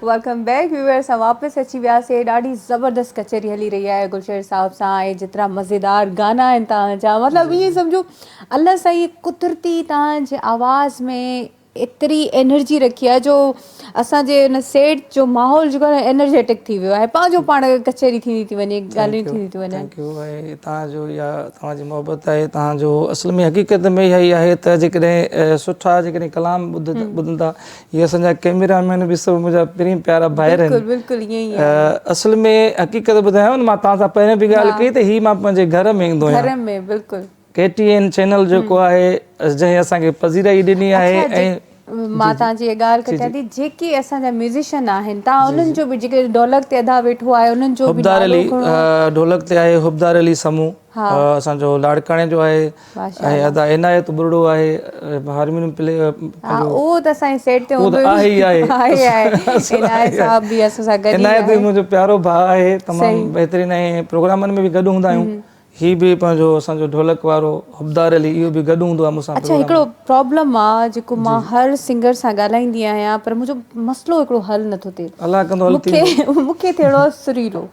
वेलकम बैक व्यूअर्स, असां वापसि अची वियासीं। ॾाढी ज़बरदस्त कचहरी हली रही आहे गुलशेर साहिब सां ऐं जेतिरा मज़ेदार गाना आहिनि तव्हांजा, मतिलबु ईअं सम्झो अलाह सां इहे कुदरती तव्हांजे आवाज़ में एतिरी एनर्जी रखी आहे जो असांजे हुन सेट जो माहौल जेको आहे एनर्जेटिक थी वियो आहे, पंहिंजो पाण कचहरी थींदी थी वञे, ॻाल्हियूं थींदी थी वञनि। Thank U. ऐं तव्हांजो इहा तव्हांजी मोहबत आहे, तव्हांजो असल में हक़ीक़त में इहा ई आहे त जेकॾहिं सुठा जेकॾहिं कलाम ॿुधंदा, इहे असांजा कैमरामैन बि सभु मुंहिंजा पहिरीं प्यारा भाइर आहिनि। बिल्कुलु ईअं ई आहे। असल में हक़ीक़त ॿुधायांव न, मां तव्हां सां पहिरियों बि ॻाल्हि कई त हीअ मां पंहिंजे घर में ईंदो आहियां। घर में बिल्कुलु KTN चैनल जेको आहे जंहिं असांखे पज़ीराई ॾिनी आहे। ऐं मां तव्हांजी इहा ॻाल्हि कयां थी, जेके असांजा म्यूज़िशियन आहिनि तव्हां उन्हनि जो बि जेके ढोलक ते अदा वेठो आहे उन्हनि जो बि हुबदार अली ढोलक ते आहे, हुबदार अली समूह असांजो लाड़काणे जो आहे, ऐं अदा इनायत बुरड़ो आहे, हारमोनियम प्ले उहो त असांजे सेट ते आहे ई आहे। इनायत साहब बि असां सां गॾु इनायत मुंहिंजो प्यारो भाउ आहे, तमामु बहितरीन ऐं प्रोग्रामनि में बि गॾु हूंदा आहियूं। हीअ बि पंहिंजो असांजो ढोलक वारो हुबदार अली, इहो बि गॾु हूंदो आहे मूंसां। अच्छा हिकिड़ो प्रॉब्लम आहे जेको मां हर सिंगर सां ॻाल्हाईंदी आहियां, पर मुंहिंजो मसइलो हिकिड़ो हल नथो थिए। अलाह कंदो हल थींदो। मूंखे थियणो सुरीलो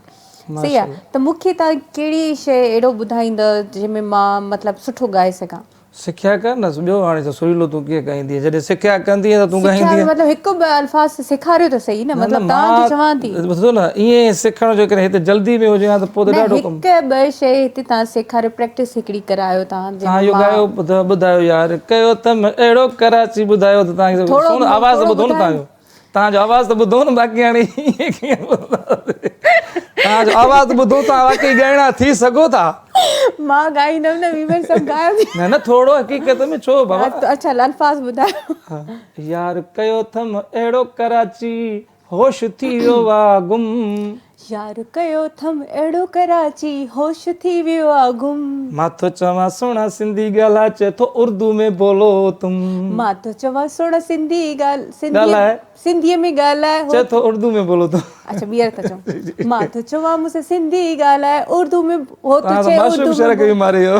सही आहे, त मूंखे तव्हां कहिड़ी शइ अहिड़ो ॿुधाईंदव जंहिंमें मां मतिलबु सुठो ॻाए सघां? सिखिया कर न, ॿियो हाणे त सुरीलो तूं कीअं ॻाईंदीअं, जॾहिं सिखिया कंदीअ त तूं ॻाईंदीअं। मतिलबु हिकु ॿ अल्फाज़ सेखारियो त सही न, मतिलबु तव्हां चवां थी ॿुधो न, ईअं सिखण जो करे हिते जल्दी में हुजे हा त पोइ त ॾाढो कमु। हिकु ॿ शइ हिते तव्हां सेखारियो, प्रैक्टिस हिकिड़ी करायो तव्हां इहो ॻायो ॿुधायो यार, कयो त अहिड़ो कराची ॿुधायो त तव्हांखे थोरो आवाज़ ॿुधो न तव्हांजो आवाज़ त ॿुधो न, बाक़ी हाणे ईअं कीअं तव्हांजो आवाज़ ॿुधो तव्हां वाकई ॻाइणा थी सघो था। मां ॻाईंदमि न, वीवर सभु गायो न थोरो हक़ीक़त में छो बाबा। अच्छा अल्फाज़ ॿुधायो। यार कयो थम अहिड़ो कराची, होश थी वियो आहे गुम। यार कयो थम अहिड़ो कराची, होश थी वियो आहे गुम। मां थो चवां सुहिणा सिंधी ॻाल्हाए, चए थो उर्दू में बोलो तुम। मां थो चवां सुहिणा सिंधी सिंधीअ में ॻाल्हाए, चए थो उर्दू में बोलो तुम। अच्छा ॿीहर था चऊं, मां थो चवां मूंसां सिंधी ॻाल्हाए, उर्दू में हो थो चए उर्दू में मारे हो।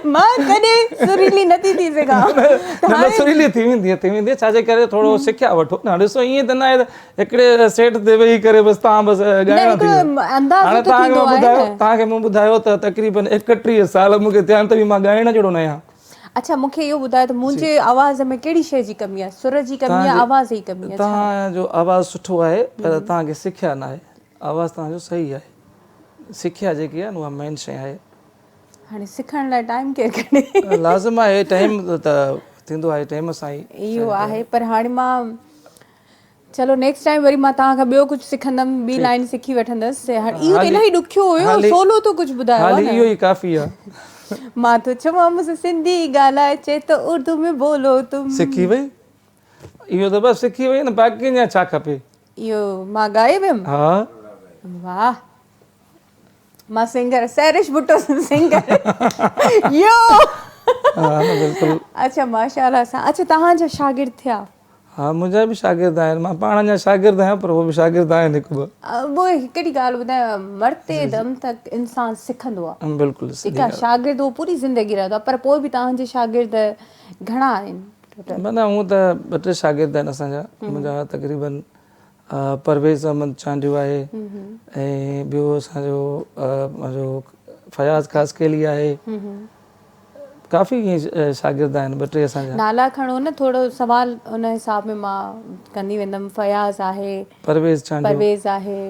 मां कॾहिं सुरीली नथी थी सघां। न सुरीली थी वेंदी छाजे करे थोरो सिखिया वठो न। ॾिसो ईअं त न आहे हिकिड़े सेट ते वेही करे बसि तव्हां बसि ॻाइणा थी हाणे तव्हांखे मूं ॿुधायो त तक़रीबन 31 साल मूंखे थिया आहिनि त बि मां ॻाइण जहिड़ो न आहियां। अच्छा मूंखे इहो ॿुधायो त मुंहिंजे आवाज़ में कहिड़ी शइ जी कमी आहे? सुर जी कमी आहे, आवाज़ जी कमी आहे? तव्हांजो आवाज़ सुठो आहे पर तव्हांखे सिखिया न आहे। आवाज़ तव्हांजो सही आहे, सिखिया जेकी आहे न उहा मेन शइ आहे। हाणे सिखण लाइ टाइम केरु कढे? लाज़िम आहे, टाइम त थींदो आहे टाइम सां ई। इहो आहे, पर हाणे मां चलो नेक्स्ट टाइम वरी मां तव्हांखां ॿियो कुझु सिखंदमि, ॿी लाइन सिखी वठंदसि। हाणे इहो त इलाही ॾुखियो हुयो, सोलो तो कुझु ॿुधायो हाली इहो ई काफ़ी आहे। मां तो चवां मूंसां सिंधी ॻाल्हाए, चए त उर्दू में बोलो तुम। सिखी वई, इहो त बसि सिखी वई न, बाक़ी अञा छा खपे? इहो मां ॻाए वियमि? हा वाह, मां सिंगर सैरिश भुट्टो सिंगर यो। हा न बिल्कुलु। अच्छा माशाअल्लाह सां। अच्छा तव्हांजा शागिर्द थिया? हा मुंहिंजा बि शागिर्द आहिनि, मां पाण अञा शागिर्द आहियां पर उहे बि शागिर्द आहिनि हिकु ॿ। वो हिकिड़ी ॻाल्हि ॿुधायो, मरते दम तक इंसान सिखंदो आहे। बिल्कुलु ठीकु आहे, शागिर्द उहो पूरी ज़िंदगी रहंदो आहे, पर पोइ बि तव्हांजे शागिर्द घणा आहिनि? माना हूअं त 2-3 शागिर्द आहिनि असांजा। मुंहिंजा तक़रीबन परवेज़ अहमद चांडियो आहे ऐं ॿियो असांजो मुंहिंजो फयाज़ ख़ासकेली आहे। काफ़ी ईअं शागिर्द आहिनि 2-3 असांजा। नाला खणो न, थोरो सवाल उन हिसाब में मां कंदी वेंदमि। फयाज़ आहे, परवेज़ आहे।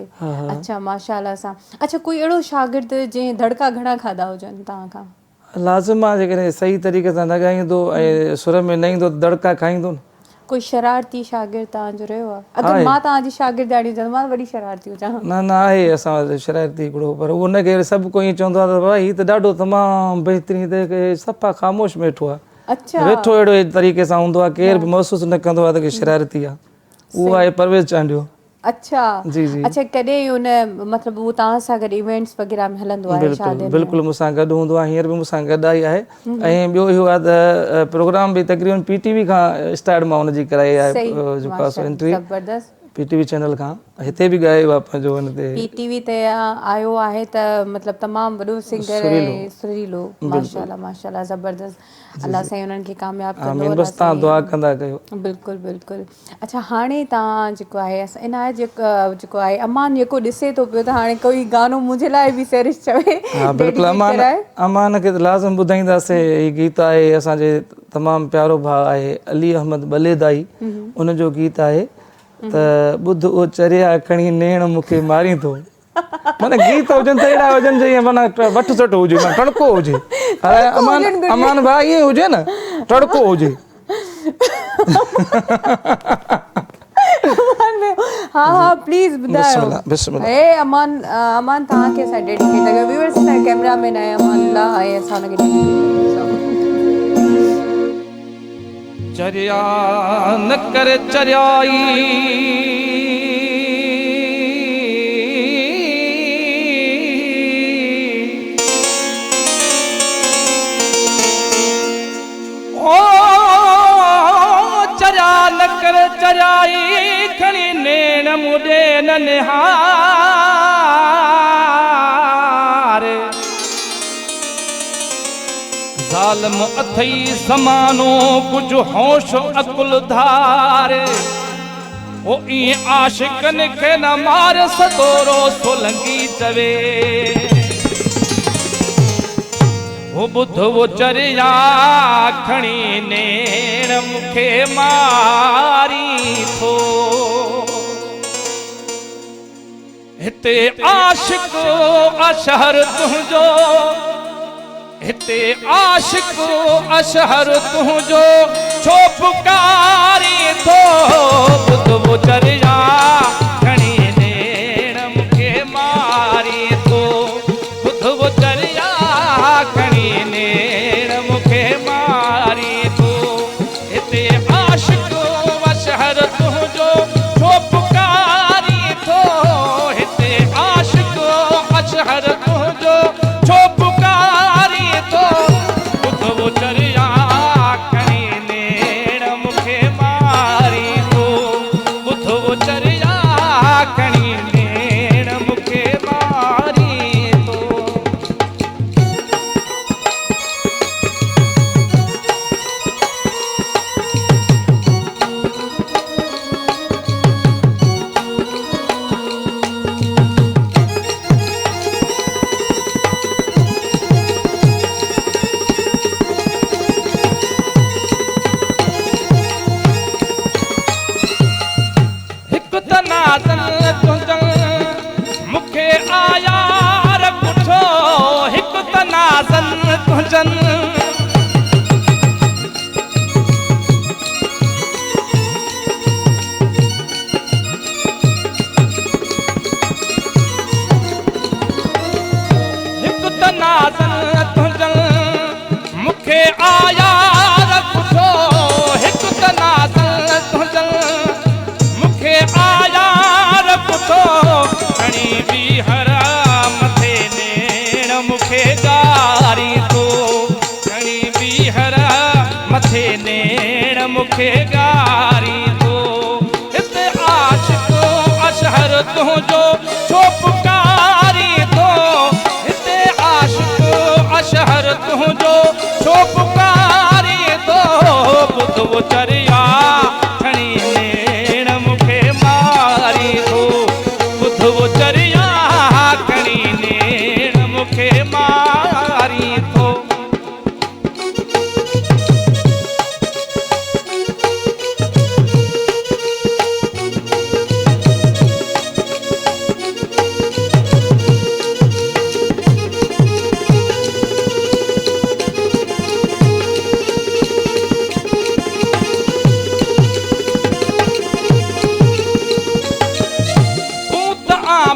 अच्छा माशाअल्लाह सां। अच्छा कोई अहिड़ो शागिर्द जंहिं दड़का घणा खाधा हुजनि तव्हां खां? लाज़िम आहे, जेकॾहिं सही तरीक़े सां न ॻाईंदो ऐं सुर में न ईंदो त दड़का खाईंदो न। कोई शरारती शागिर्द तव्हांजो रहियो आहे? अगरि मां तव्हांजी शागिर्दाणी हुजां मां वॾी शरारती हुजां? न आहे असां वटि शरारती हिकिड़ो, पर उनखे सभु कोई चवंदो आहे त भाई हीउ त ॾाढो तमामु बहितरीनु तरीक़े सफ़ा ख़ामोश वेठो आहे। अच्छा वेठो अहिड़ो तरीक़े सां हूंदो आहे, केर बि महसूसु न कंदो आहे त शरारती आहे। उहो आहे परवेज़ चांडियो। अच्छा जी जी। अच्छा कॾहिं उन मतिलबु उहो तव्हां सां गॾु इवेंट्स वग़ैरह में हलंदो आहे? शादियुनि में? बिल्कुलु मूंसां गॾु हूंदो आहे, हींअर बि मूंसां गॾु आई आहे। ऐं ॿियो इहो आहे त प्रोग्राम बि तक़रीबन PTV खां स्टार्ट मां हुनजी कराई आहे, जेको आहे एंट्री PTV चैनल खां। हिते बि ॻायो आहे पंहिंजो हुन ते। PTV ते आयो आहे त मतिलबु तमामु वॾो सिंगर ऐं सुरीलो। माशाअल्लाह माशाअल्लाह ज़बरदस्त। अल्लाह साईं उन्हनि खे कामयाबु कंदो। बसि तव्हां दुआ कंदा कयो। बिल्कुलु बिल्कुलु। अच्छा हाणे तव्हां जेको आहे इनायत जेको आहे अमान जेको ॾिसे थो पियो त हाणे कोई गानो मुंहिंजे लाइ बि सैरिश चवे। हा बिल्कुलु, अमान खे त लाज़िम ॿुधाईंदासीं। हीउ गीत आहे असांजे तमामु प्यारो भाउ आहे अली अहमद बलेदाई, उनजो गीत आहे त ॿुध ओ चरिया खणी नेण मूंखे मारी थो। माना गीत हुजनि त अहिड़ा हुजनि जीअं माना वठ सठ हुजे, माना टड़को हुजे। अमान भाउ ईअं हुजे न, टड़को हुजे। हा हा प्लीज़ ॿुधायो। हे अमान तव्हांखे असां डेडिकेट कयो। व्यूअर्स असांजे कैमरामैन आहे अमान अल्लाह आहे, असां हुनखे डेडिकेट चरिया न कर चरियाई ओ चरिया न कर चरियाई खणी नेण मुझे न निहार। ज़ालिम अथई ज़मानो कुझु होश अकुल धार। ओ ईअं आशिकनि खे न मार सदोरो सोलंगी चवे। ओ ॿुध वो चरिया खणी नेण मूंखे मारी थो। हिते आशिक अशहर तुंहिंजो, हिते आशिक अशहर तुंहिंजो छो पुकारी थो। ॿुध वो चरिया खणी नेण मूंखे मारी थो। ॿुध वो चरिया खणी नेण मूंखे मारी थो। हिते आशिक अशहर तुंहिंजो छो पुकारी थो। हिते आशिक अशहर तुंहिंजो छो पुकारी थो। ॿुध वो चरिया खणी नेण मूंखे मारी मूंखे ॻारी थो हिते आशिक़ अशहर तुंहिंजो छो पुकारी थो हिते आशिक़ अशहर तुंहिंजो छो पुकारी थो ॿुध वो चरिया खणी नेण मूंखे मारी थो ॿुध वो चरिया खणी नेण मूंखे मारी थो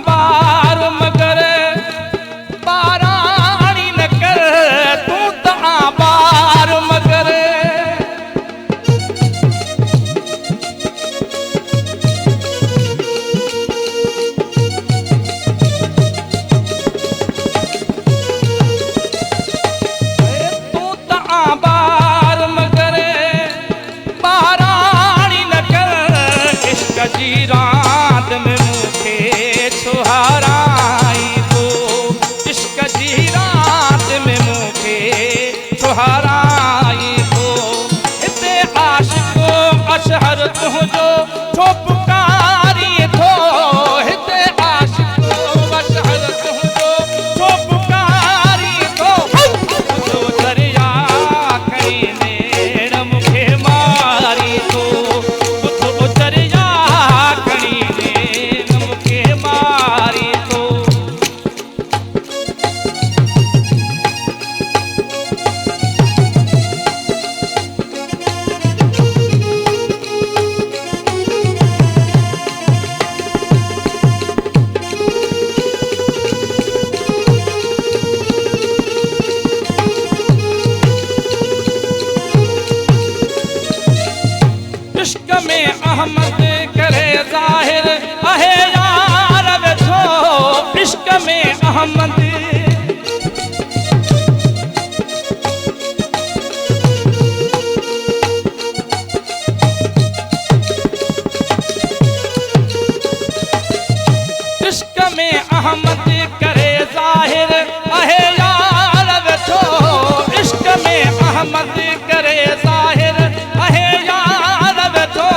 बार मगर बाराणी न कर तूं त बार मगर तूं त बार मगर बाराणी न कर इश्क जी रात में मूंखे छुहाराई तो इश्क जी रात में मूंखे छुहाराई तो हिते आशिक़ अशहर तुंहिंजो छो पुकारी थो हिते आशिक़ अशहर तुंहिंजो छो पुकारी थो ॿुधो दरिया खणी नेण मूंखे मारी थो ॿुधो दरिया खणी नेण मूंखे मारी थो इश्क में अहमद करे ज़ाहिर आहे यार वेठो इश्क में अहमद इश्क में अहमद करे ज़ाहिर आहे यार वेठो इश्क में अहमद करे ज़ाहिर आहे यार वेठो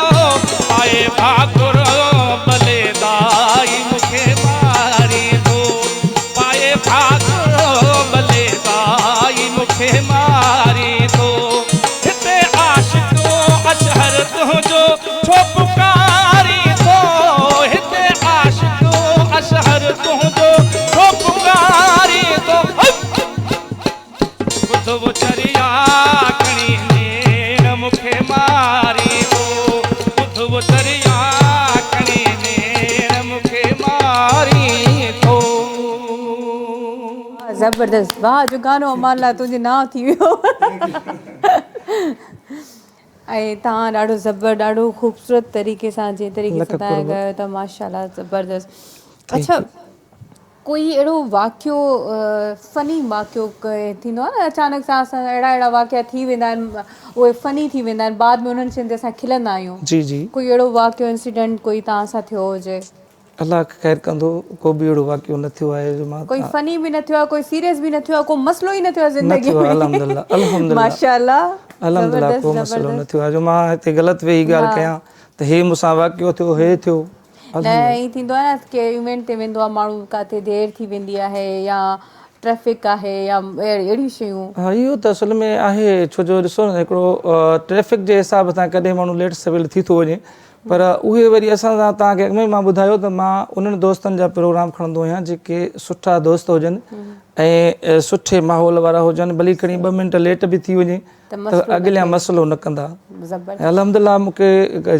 आए भाकुर बलेदाई मूंखे मारी थो पाए भाकुर बलेदाई मूंखे मारी थो हिते आशिक़ अशहर तुंहिंजो छो पुकारी थो हिते आशिक़ अशहर तुंहिंजो छो पुकारी थो ॿुध वो चरिया खणी नेण मूंखे मारी थो ॿुध वो चरिया खणी नेण मूंखे मारी थो ज़बरदस्त वाह जो गानो अमान लाइ तुंहिंजे नाम थी वियो ऐं तव्हां ॾाढो ॾाढो ख़ूबसूरत तरीक़े सां जे तरीक़े सां तव्हां ॻायो त माशाल्लाह ज़बरदस्त अच्छा कोई अहिड़ो वाक़ियो फ़नी वाक़ियो थींदो आहे न अचानक सां असां अहिड़ा वाक़िया थी वेंदा आहिनि उहे फ़नी थी वेंदा आहिनि बाद में उन्हनि शयुनि ते असां खिलंदा आहियूं जी जी कोई अहिड़ो वाक़ियो इंसिडेंट कोई तव्हां सां थियो हुजे अलाह ख़ैर कंदो को बि अहिड़ो वाक़ियो न थियो आहे जो मां कोई फ़नी बि न थियो आहे कोई सीरियस बि न थियो आहे कोई मसलो ई न थियो आहे न ज़िंदगी थियो आहे में अल्हम्दुलिल्लाह अल्हम्दुलिल्लाह माशाल्लाह अल्हम्दुलिल्लाह को मसइलो न थियो आहे जो मां हिते ग़लति वेही ॻाल्हि कयां त हे मूंसां वाक़ियो थियो हे थियो न ईअं थींदो आहे न की इवेंट ते वेंदो आहे माण्हू किथे देरि थी वेंदी आहे या ट्रैफिक आहे या अहिड़ियूं शयूं हा इहो त असल में आहे छो जो ॾिसो न हिकिड़ो ट्रैफिक जे हिसाब सां कॾहिं माण्हू लेट सवेल थी थो वञे पर उहे वरी असां सां तव्हांखे अॻु में मां ॿुधायो त मां उन्हनि दोस्तनि जा प्रोग्राम खणंदो आहियां जेके सुठा दोस्त हुजनि ऐं सुठे माहौल वारा हुजनि भली खणी 2 मिंट लेट बि थी वञे त अॻिल्यां मसइलो न कंदा अल्हम्दुलिल्लाह मूंखे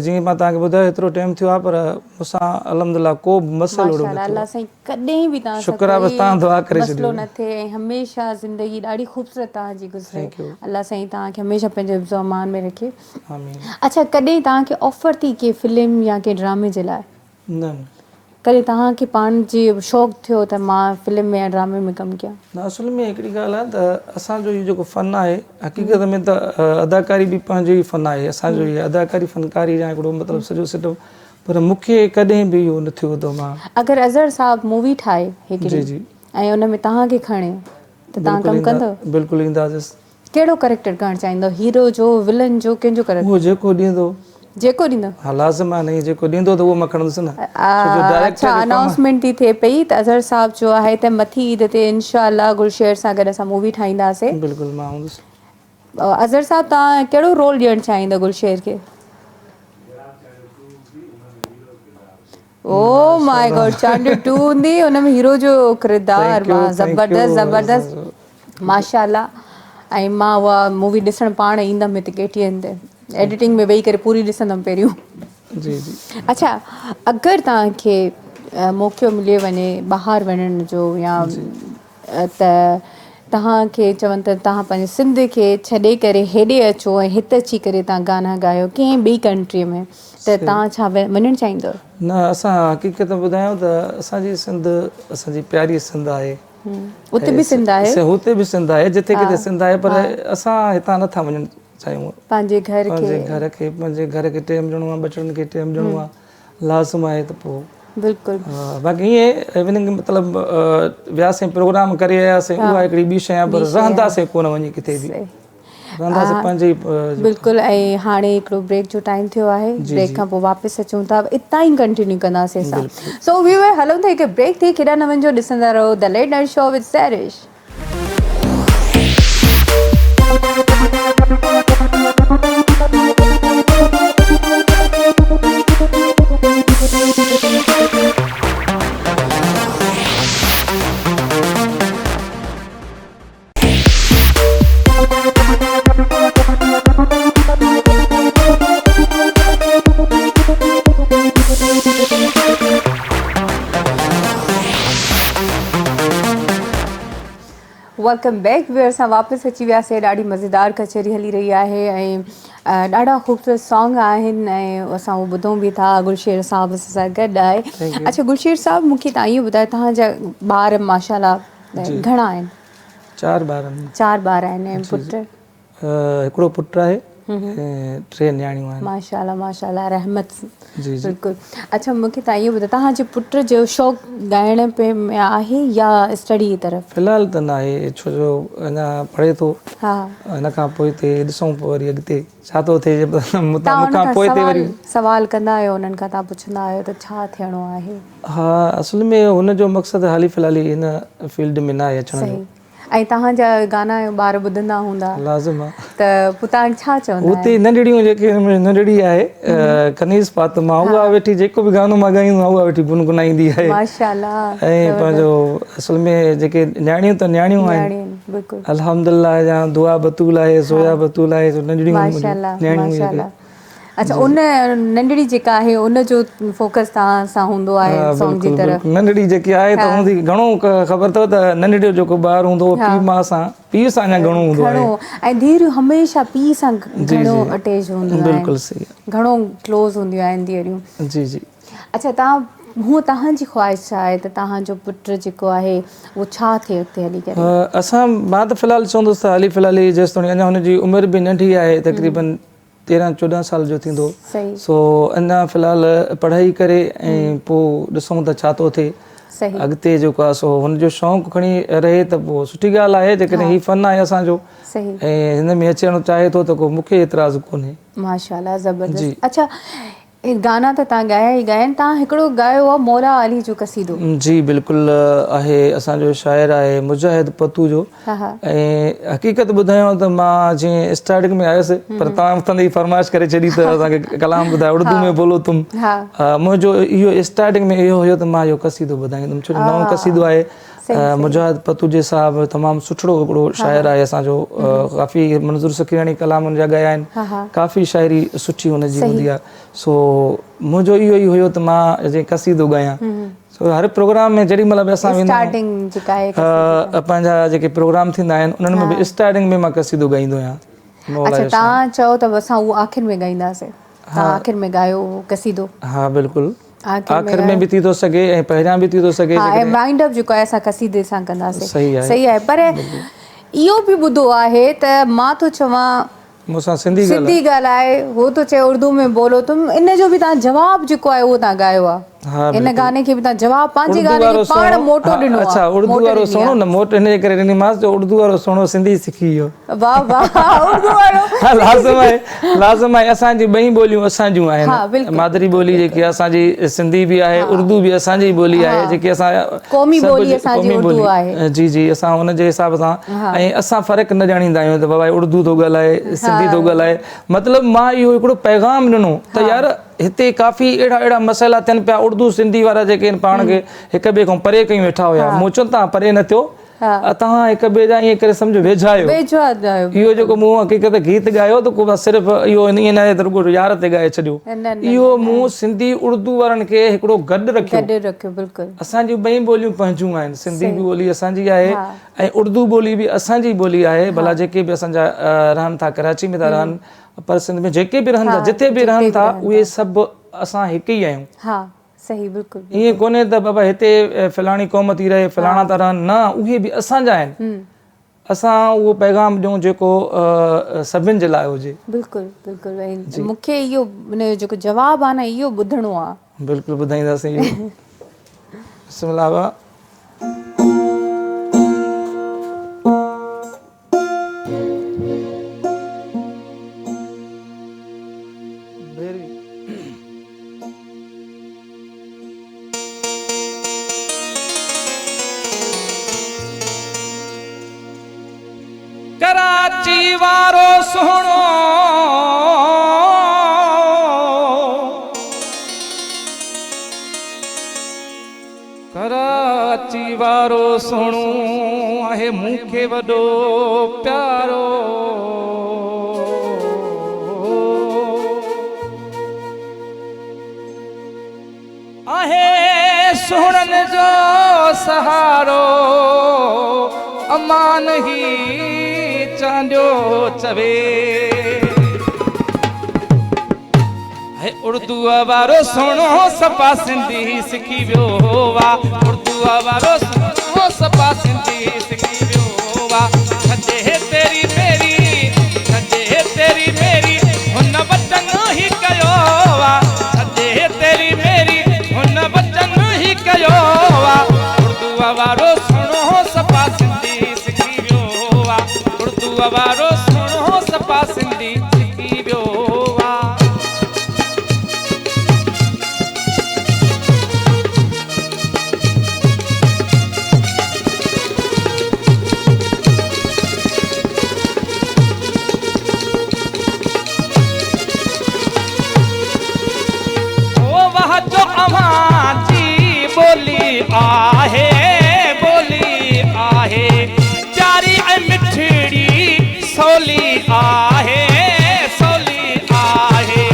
जीअं मां तव्हांखे ॿुधायो एतिरो टाइम थियो आहे पर मूंसां अल्हम्दुलिल्लाह को बि मसइलो कॾहिं बि शुक्र आहे बसि तव्हां दुआ करे मसइलो न थिए ऐं हमेशह ज़िंदगी ॾाढी ख़ूबसूरत तव्हांजी गुज़रे अल्लाह साईं तव्हांखे हमेशह पंहिंजे हिफ्ज़ अमान में रखे आमीन अच्छा कॾहिं तव्हांखे ऑफर थी के फिल्म या के ड्रामे जे लाइ न कॾहिं तव्हांखे पाण जी शौक़ु थियो त मां फिल्म में या ड्रामे में कमु कयां? न असुल में हिकिड़ी ॻाल्हि आहे त असांजो इहो जेको फ़न आहे हक़ीक़त में त अदाकारी बि पंहिंजो ई फ़न आहे, असांजो इहा अदाकारी फ़नकारी या हिकिड़ो मतिलबु सॼो सेटअप, पर मूंखे कॾहिं बि इहो न थियो त मां अगरि अज़हर साहब मूवी ठाहे हिकिड़ी जी ऐं उन में तव्हांखे खणे त तव्हां कमु कंदव? बिल्कुलु ईंदासीं। कहिड़ो कैरेक्टर करणु चाहींदव, हीरो जो, विलन जो, कंहिंजो कैरेक्टर? उहो जेको ॾींदो, जेको ॾींदो? हा लाज़िम आहे, नहीं जेको ॾींदो त उहो मां खणंदुसि न। अच्छा, अनाउंसमेंट थी थिए पई त अज़हर साहब जो आहे त मथी ईद ते इंशाअल्लाह गुलशेर सां गॾु असां मूवी ठाहींदासीं। बिल्कुलु मां हूंदुसि। अज़हर साहब तव्हां कहिड़ो रोल ॾियणु चाहींदव गुलशेर खे? ओ माय गॉड, चांडू 2 हूंदी, हुन में हीरो जो किरदार, मां ज़बरदस्त ज़बरदस्त माशाअल्लाह। ऐं मां उहा मूवी ॾिसणु पाण ईंदमि हिते KTN ते, एडिटिंग में वेही करे पूरी ॾिसंदमि पहिरियों। जी जी। अच्छा, अगरि तव्हांखे मौक़ो मिली वञे ॿाहिरि वञण जो या त तव्हांखे चवनि त तव्हां पंहिंजे सिंध खे छॾे करे हेॾे अचो ऐं हिते अची करे तव्हां गाना ॻायो कंहिं ॿी कंट्रीअ में, त तव्हां छा वञणु चाहींदव? न, असां हक़ीक़त ॿुधायूं त असांजी सिंध असांजी प्यारी सिंध आहे। उते बि सिंध आहे? हुते बि सिंध आहे, जिते किथे सिंध आहे, पर असां हितां नथा वञणु चाहियूं। पंहिंजे घर खे टाइम ॾियणो आहे, बचड़नि खे टाइम ॾियणो आहे, लाज़िम आहे त पोइ बिल्कुलु। बाक़ी ईअं इवनिंग मतिलबु वियासीं प्रोग्राम करे आयासीं, उहा हिकिड़ी ॿी शइ आहे, पर रहंदासीं कोन वञी किथे बि, रहंदासीं पंहिंजे ई। बिल्कुलु। ऐं हाणे हिकिड़ो ब्रेक जो टाइम थियो आहे, ब्रेक खां पोइ वापसि अचूं था, इतां ई कंटिन्यू कंदासीं असां। सो व्यूअर, हलूं था हिकु ब्रेक थी, केॾा न वञो, ॾिसंदा रहो the late night show with Sarish. Welcome back. वे असां वापसि अची वियासीं। ॾाढी मज़ेदार कचहरी हली रही आहे ऐं ॾाढा ख़ूबसूरत सॉन्ग आहिनि ऐं असां उहो ॿुधूं बि था। गुलशेर साहब सां गॾु आहे। अच्छा गुलशेर साहब, मूंखे तव्हां इहो ॿुधायो, तव्हांजा ॿार माशाअल्लाह घणा आहिनि? 4 ॿार आहिनि। 4 ॿार आहिनि ऐं पुट? हिकिड़ो पुटु आहे ऐं 3 न्याणियूं आहिनि। माशाअल्लाह माशाअल्लाह, रहमत। जी जी। बिल्कुलु। अच्छा, मूंखे तव्हां इहो ॿुधायो, तव्हांजे पुट जो शौक़ु ॻाइण पे में आहे या स्टडी जी तरफ़? फ़िलहालु त न आहे, छो जो अञा पढ़े थो। हा। हिन खां पोइ हिते ॾिसूं पोइ वरी अॻिते छा थो थिए। मूंखां पोइ हिते वरी सवाल कंदा आहियो उन्हनि खां, तव्हां पुछंदा आहियो त छा थियणो आहे? हा, असुल में हुनजो मक़सदु हाली फ़िलहाल हिन फील्ड में न आहे अचण जो। ऐं तव्हांजा गाना ॿार ॿुधंदा हूंदा? लाज़िम आहे। त पोइ तव्हां छा चवंदा? हुते नंढड़ियूं जेके नंढड़ी आहे कनीज़ फातिमा, उहा वेठी जेको बि गानो मां ॻाईंदो आहियां उहा वेठी गुनगुनाईंदी आहे। माशाअल्लाह। ऐं पंहिंजो असुल में जेके न्याणियूं त न्याणियूं आहिनि, बिल्कुलु अल्हम्दुलिल्लाह। या दुआ बतूल आहे, ज़ोया बतूल आहे, नंढड़ियूं न्याणियूं। अच्छा, उन नंढड़ी जेका आहे उनजो फोकस तव्हां सां हूंदो आहे सॉन्ग जी तरफ़? नंढड़ी जेकी आहे त हूंदी, घणो ख़बर अथव त नंढड़े जो जेको ॿारु हूंदो पीउ सां अञा घणो हूंदो आहे। ऐं धीअरूं हमेशह पीउ सां घणो अटैच हूंदियूं आहिनि। बिल्कुलु सही, घणो क्लोज़ हूंदियूं आहिनि धीअरूं। जी जी। अच्छा, तव्हांजी ख़्वाहिश छा आहे त तव्हांजो पुटु जेको आहे उहो छा थिए अॻिते हली करे? मां त फ़िलहालु चवंदुसि त हाली फ़िलहाल जेसि ताईं अञा हुनजी उमिरि बि नंढी आहे, तक़रीबन 13-14 साल जो थींदो। सो अञा फ़िलहालु पढ़ाई करे ऐं पोइ ॾिसूं त छा थो थिए अॻिते जेको आहे। सो हुनजो शौक़ु खणी रहे त पोइ सुठी ॻाल्हि आहे, जेकॾहिं हीउ फ़न आहे असांजो ऐं हिन में अचणु चाहे थो त को मूंखे एतिराज़ु कोन्हे। माशाअल्लाह, ज़बरदस्त। अच्छा, गाना त तव्हां ॻाया ई ॻाया आहिनि, तव्हां हिकिड़ो ॻायो आहे मौला अली जो क़सीदो? जी बिल्कुलु आहे, असांजो शाइर आहे मुजाहिद पतू जो। ऐं हक़ीक़त ॿुधायांव त मां जीअं स्टार्टिंग में आयुसि, पर तव्हां उथंदे ई फरमाइश करे छॾी त असांखे कलाम ॿुधायो, उर्दू में बोलो तुम। मुंहिंजो इहो स्टार्टिंग में इहो हुयो त मां इहो क़सीदो ॿुधाईंदुमि, छो जो नओं क़सीदो आहे। मुजाहिद पतू जे साहब तमामु सुठो हिकिड़ो शाइर आहे असांजो, काफ़ी मंज़ूर सखीरानी कलाम हुन जा ॻाया आहिनि, काफ़ी शाइरी सुठी हुनजी हूंदी आहे। सो मुंहिंजो इहो ई हुयो त मां जीअं क़सीदो ॻायां। सो हर प्रोग्राम में जेॾी महिल बि असां वेंदा आहियूं, पंहिंजा जेके प्रोग्राम थींदा आहिनि उन्हनि में बि स्टार्टिंग में मां क़सीदो ॻाईंदो आहियां। अच्छा, तव्हां चओ त असां उहो आख़िर में ॻाईंदासीं, तव्हां आख़िर में ॻायो क़सीदो? हा बिल्कुलु। आखिर में भी थी तो सके ऐं पहिरियां भी थी तो सके। हाँ, ऐं वाइंड अप जेको आहे असां कसीदे सां कंदासीं। सही आहे, सही आहे। पर इहो बि ॿुधो आहे त मां थो चवां मूंसां सिंधी ॻाल्हाए, हो तो चए उर्दू में बोलो, तुम इन जो भी तव्हां जवाब जेको आहे उहो तव्हां गायो आहे। इन गाने खे बि तव्हां जवाब पंहिंजे गाने खे पाण मोटो ॾिनो आहे। अच्छा, उर्दू वारो सुहिणो न मोटो इन जे करे ॾिनीमांसि जो उर्दू वारो सुहिणो सिंधी सिखी वियो। वाह वाह, उर्दू वारो लाज़िम आहे। असांजी ॿई ॿोलियूं असां जूं आहिनि। मादरी ॿोली जेकी असांजी सिंधी बि आहे, उर्दू बि असांजी ॿोली आहे, जेकी असां क़ौमी ॿोली असांजी उर्दू आहे। जी जी, असां हुन जे हिसाब सां ऐं असां फ़र्क़ु न ॼाणींदा आहियूं त बाबा उर्दू थो ॻाल्हाए, सिंधी थो ॻाल्हाए। मतिलबु मां इहो हिकिड़ो पैगाम ॾिनो त यार हिते काफ़ी अहिड़ा मसइला थियनि पिया। उर्दू सिंधी वारा जेके आहिनि पाण खे हिक ॿिए खां परे कयूं वेठा हुया। मूं चवनि तव्हां परे न थियो, तव्हां हिक ॿिए जा ईअं करे सम्झो वेझा आहियो। इहो जेको मूं हक़ीक़त गीत ॻायो त को सिर्फ़ु इहो ईअं न आहे त रुॻो यार ते ॻाए छॾियो। इहो मूं सिंधी उर्दू वारनि खे हिकिड़ो गॾु रखियो। असांजी ॿई ॿोलियूं पंहिंजूं आहिनि। सिंधी बि ॿोली असांजी आहे ऐं उर्दू ॿोली बि असांजी ॿोली आहे। भला जेके बि असांजा रहनि था, कराची में था रहनि, पर सिंध में जेके बि रहनि था, जिथे बि रहनि था, उहे सभु असां हिकु ई आहियूं। हाँ, सही, बिल्कुलु। ईअं कोन्हे त बाबा हिते फलाणी क़ौम थी रहे, फलाणा था रहनि, न, उहे बि असांजा आहिनि। असां उहो पैगाम ॾियूं जेको सभिनि जे लाइ हुजे। बिल्कुलु बिल्कुलु। मूंखे इहो हुनजो जेको जवाबु आहे न, इहो ॿुधणो आहे। बिल्कुलु ॿुधाईंदासीं इहो। बिस्मिल्लाह। कराची वारो सुहिणो कराची वारो सुहिणो आहे मूंखे वॾो प्यारो। आहे सुहिणनि जो सहारो अमान ही चांडियो चवे। उर्दू वारो सुहिणो सफ़ा सिंधी सिखी वियो वा। उर्दू वारो सुहिणो सफ़ा सिंधी सिखी वियो वा। छॾे तेरी मेरी, छॾे तेरी मेरी हुन वचन ही कयो वा। छॾे तेरी मेरी हुन वचन ही कयो वा। उर्दू वारो सुहिणो सफ़ा सिंधी सिखी वियो वा। उर्दू वारो सुहिणो सफ़ा सिंधी सिखी वियो वा। आहे बोली आहे प्यारी ऐं मिठड़ी सवली आहे सवली आहे।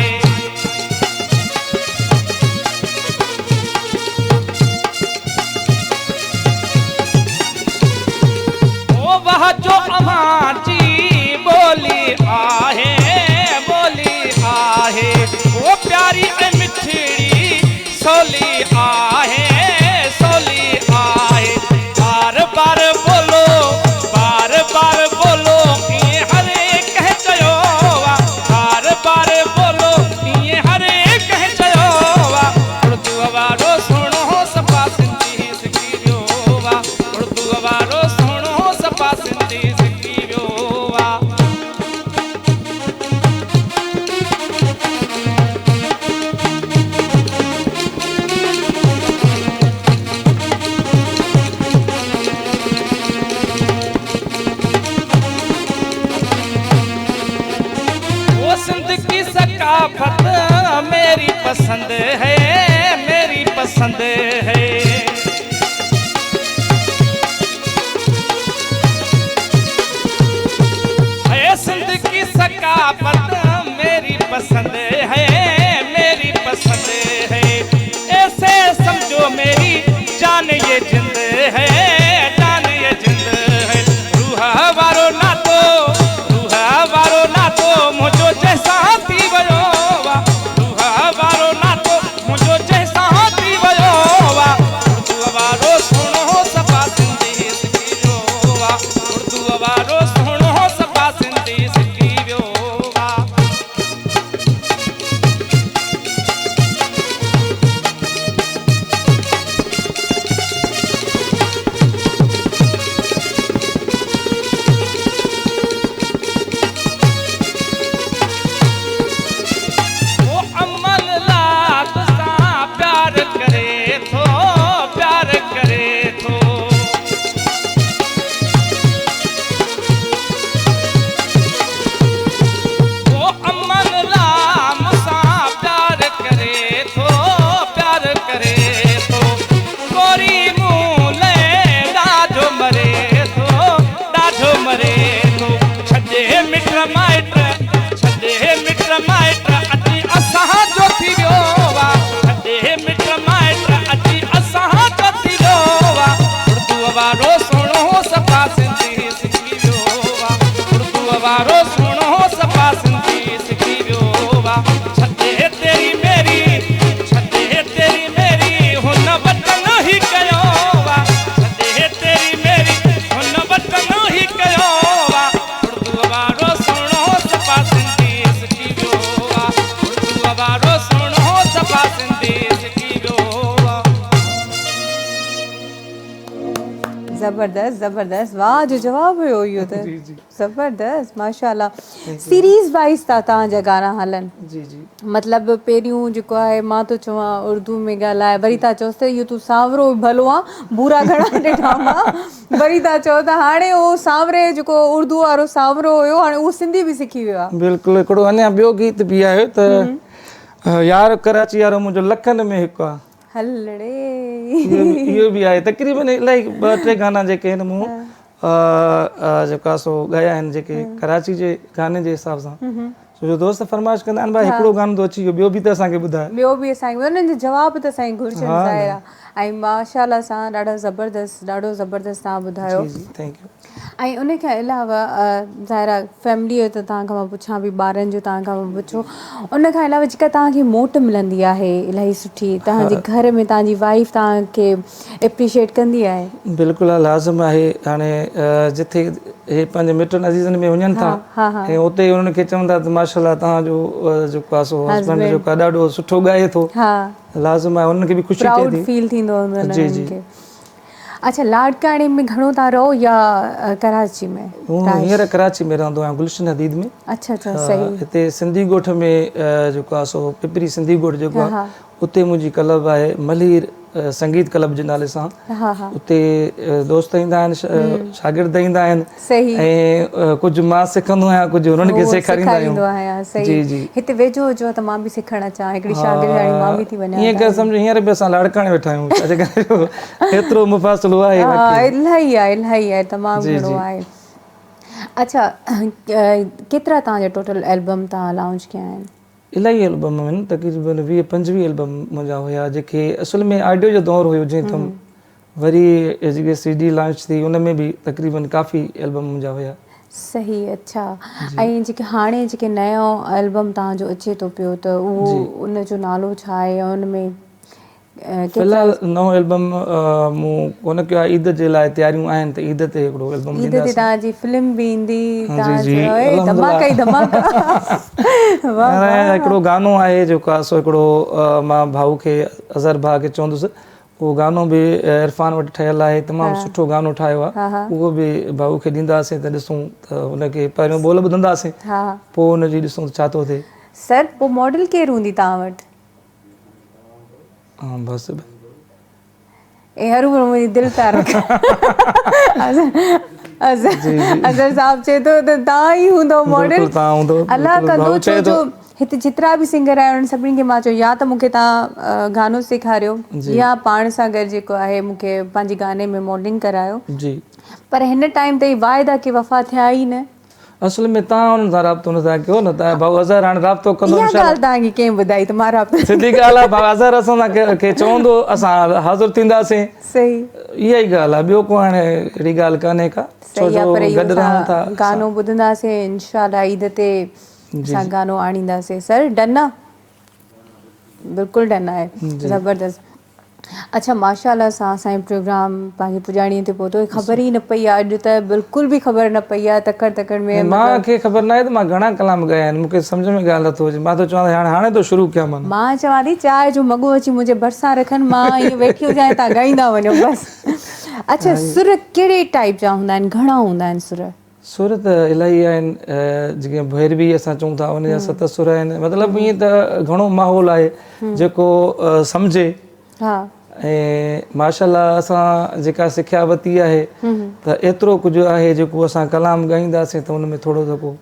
ओ वह जो अमां जी बोली आहे वो प्यारी ऐं मिठड़ी सवली आहे। मेरी पसंद है, मेरी पसंद है। सिंध की सकाफत मेरी पसंद है, मेरी पसंद है। ऐसे समझो मेरी जान ये जिंद है, जान ये जिंद है। रूह वारो ना तो मुझो जैसा थी वयो। रूह वारो ना तो मुझो जैसा ज़बरदस्त ज़बरदस्त, वाह जो जवाब हुयो इहो त जी जी ज़बरदस्त माशाल्लाह। सीरीज़ वाइज़ था तव्हांजा गाना हलनि, जी जी मतिलबु पहिरियों जेको आहे मां तो चवां उर्दू में ॻाल्हाए, वरी था चओ त इहो तूं सांवरो भलो आहे, बुरा घणा ॾिठा मां, वरी था चओ त हाणे उहो सांवरे जेको उर्दू वारो सांवरो हुयो हाणे उहो सिंधी बि सिखी वियो आहे। बिल्कुलु। हिकिड़ो अञा ॿियो गीत बि आहे त यार कराची वारो मुंहिंजो लखनि में हिकु आहे, हलड़े इहो बि आहे। तक़रीबन इलाही 2-3 गाना जेके आहिनि मूं जेका सो ॻाया आहिनि जेके कराची जे गाने जे हिसाब सां। छो जो दोस्त फरमाइश कंदा आहिनि भाई हिकिड़ो गानो तो अची वियो, ॿियो बि त असांखे ॿुधाए। ॿियो बि असांखे उन्हनि जो जवाब त असांखे घुरिजनि ज़ाहिर आहे, ऐं माशाल्लाह सां ॾाढो ज़बरदस्त तव्हां ॿुधायो। जी जी थैंक यू। ऐं उन खां अलावा ज़ाहिर आहे फैमिली जो त तव्हां खां मां पुछां बि, ॿारनि जो तव्हां खां मां पुछो, उन खां अलावा जेका तव्हांखे मोट मिलंदी आहे इलाही सुठी, तव्हांजे घर में तव्हांजी वाइफ तव्हांखे एप्रिशिएट कंदी आहे? बिल्कुलु लाज़िम आहे। हाणे जिथे हे पंहिंजे मिटनि अज़ीज़नि में वञनि था ऐं उते उन्हनि खे चवंदा त माशाल्लाह तव्हांजो जेको आहे सो हस्बैंड जेको आहे ॾाढो सुठो ॻाए थो, लाज़िम आहे, उन्हनि खे बि ख़ुशी थिए प्राउड थी, फील थींदो हुननि जी जी। खे। अच्छा, लाड़काणे में घणो था रहो या कराची में? हींअर कराची में रहंदो आहियां, गुलशन हदीद में। अच्छा अच्छा सही। हिते सिंधी ॻोठ में जेको आहे सो पिपरी सिंधी ॻोठ जेको आहे उते मुंहिंजी क्लब आहे मल्हीर संगीत क्लब जे नाले सां। उते दोस्त ईंदा आहिनि, शागिर्द ईंदा आहिनि, ऐं कुझु मां सिखंदो आहियां, कुझु हुननि खे सेखारींदा आहियूं। जी जी। हिते वेझो हुजो त मां बि सिखणु अचां, हिकिड़ी शागिर्दाणी मां बि थी वञां। ईअं करे सम्झो हींअर बि असां लाड़काणे वेठा आहियूं, एतिरो मुफ़ासिलो आहे। इलाही आहे, तमामु घणो आहे। अच्छा, केतिरा तव्हांजा टोटल एल्बम तव्हां लॉन्च कया आहिनि? इलाही एल्बम आहिनि, तक़रीबन 20-25 एल्बम मुंहिंजा हुया, जेके असुल में ऑडियो जो दौरु हुयो जीअं त वरी जेके CD लॉन्च थी उन में बि तक़रीबन काफ़ी एल्बम मुंहिंजा हुया। सही। अच्छा, ऐं जेके हाणे जेके नयो एल्बम तव्हांजो अचे थो पियो त उहो उनजो नालो छा आहे? उन में फ़िलहाल नओं एल्बम मूं कोन कयो आहे, ईद जे लाइ तयारियूं आहिनि त ईद ते हिकिड़ो एल्बम ईंदासीं। ईद ते तव्हांजी फिल्म बि ईंदी, हिकिड़ो गानो आहे जेको आहे सो हिकिड़ो मां भाऊ खे अज़हर भाउ खे चवंदुसि, उहो गानो बि इरफान वटि ठहियलु आहे, तमामु सुठो गानो ठाहियो आहे, उहो बि भाऊ खे ॾींदासीं त ॾिसूं त हुनखे पहिरियों बोल ॿुधंदासीं, पोइ हुनजी ॾिसूं त छा थो थिए। सर, पोइ मॉडल केरु हूंदी तव्हां वटि? हाँ बस हरू मुंहिंजी दिलि पिया रख। अज़हर साहब चए थो त तव्हां ई हूंदो मॉडल। अलाह कंदो, छो जो हिते जेतिरा बि सिंगर आहिनि उन्हनि सभिनी खे मां चयो या त मूंखे तव्हां गानो सेखारियो या पाण सां गॾु जेको आहे मूंखे पंहिंजे गाने में मॉडलिंग करायो। पर हिन टाइम ताईं वाइदा के वफ़ा थिया ई न। असल में तव्हां हुननि सां राब्तो नथा कयो न, तव्हां भाऊ अज़हर हाणे राब्तो कंदो। इहा ॻाल्हि तव्हांखे कंहिं ॿुधाई त मां राब्तो? सिधी ॻाल्हि आहे, भाऊ अज़हर असांखे चवंदो असां हाज़िर थींदासीं। सही, इहा ई ॻाल्हि आहे, ॿियो को हाणे अहिड़ी ॻाल्हि कान्हे का। गॾु रहूं था, गानो ॿुधंदासीं इंशाल्लाह, ईद ते असां गानो आणींदासीं। सर डन आहे? बिल्कुलु डन आहे, ज़बरदस्त। अच्छा, माशाल्लाह सां असांजो प्रोग्राम पंहिंजी पुॼाणीअ ते पहुतो, ख़बर ई न पई आहे, अॼु त बिल्कुलु बि ख़बर न पई आहे। तकड़ में मूंखे ख़बर न आहे त मां घणा कलाम ॻाया आहिनि, मूंखे सम्झ में ॻाल्हि नथो अचे। मां त चवां हाणे तो शुरू कयां। मां चवां थी चांहि जो मॻो अची मुंहिंजे भरिसां रखनि, मां ईअं वेठी हुजां, तव्हां ॻाईंदा वञो बसि। अच्छा, सुर कहिड़े टाइप जा हूंदा आहिनि, घणा हूंदा आहिनि सुर? सुर त इलाही आहिनि, जेके भैरवी असां चऊं था उन जा 7 सुर आहिनि, मतिलबु ईअं त घणो माहौल आहे जेको सम्झे। ऐं माशाल्लाह असां जेका सिखिया वरिती आहे त एतिरो कुझु आहे जेको असां कलाम ॻाईंदासीं त हुन में थोरो सो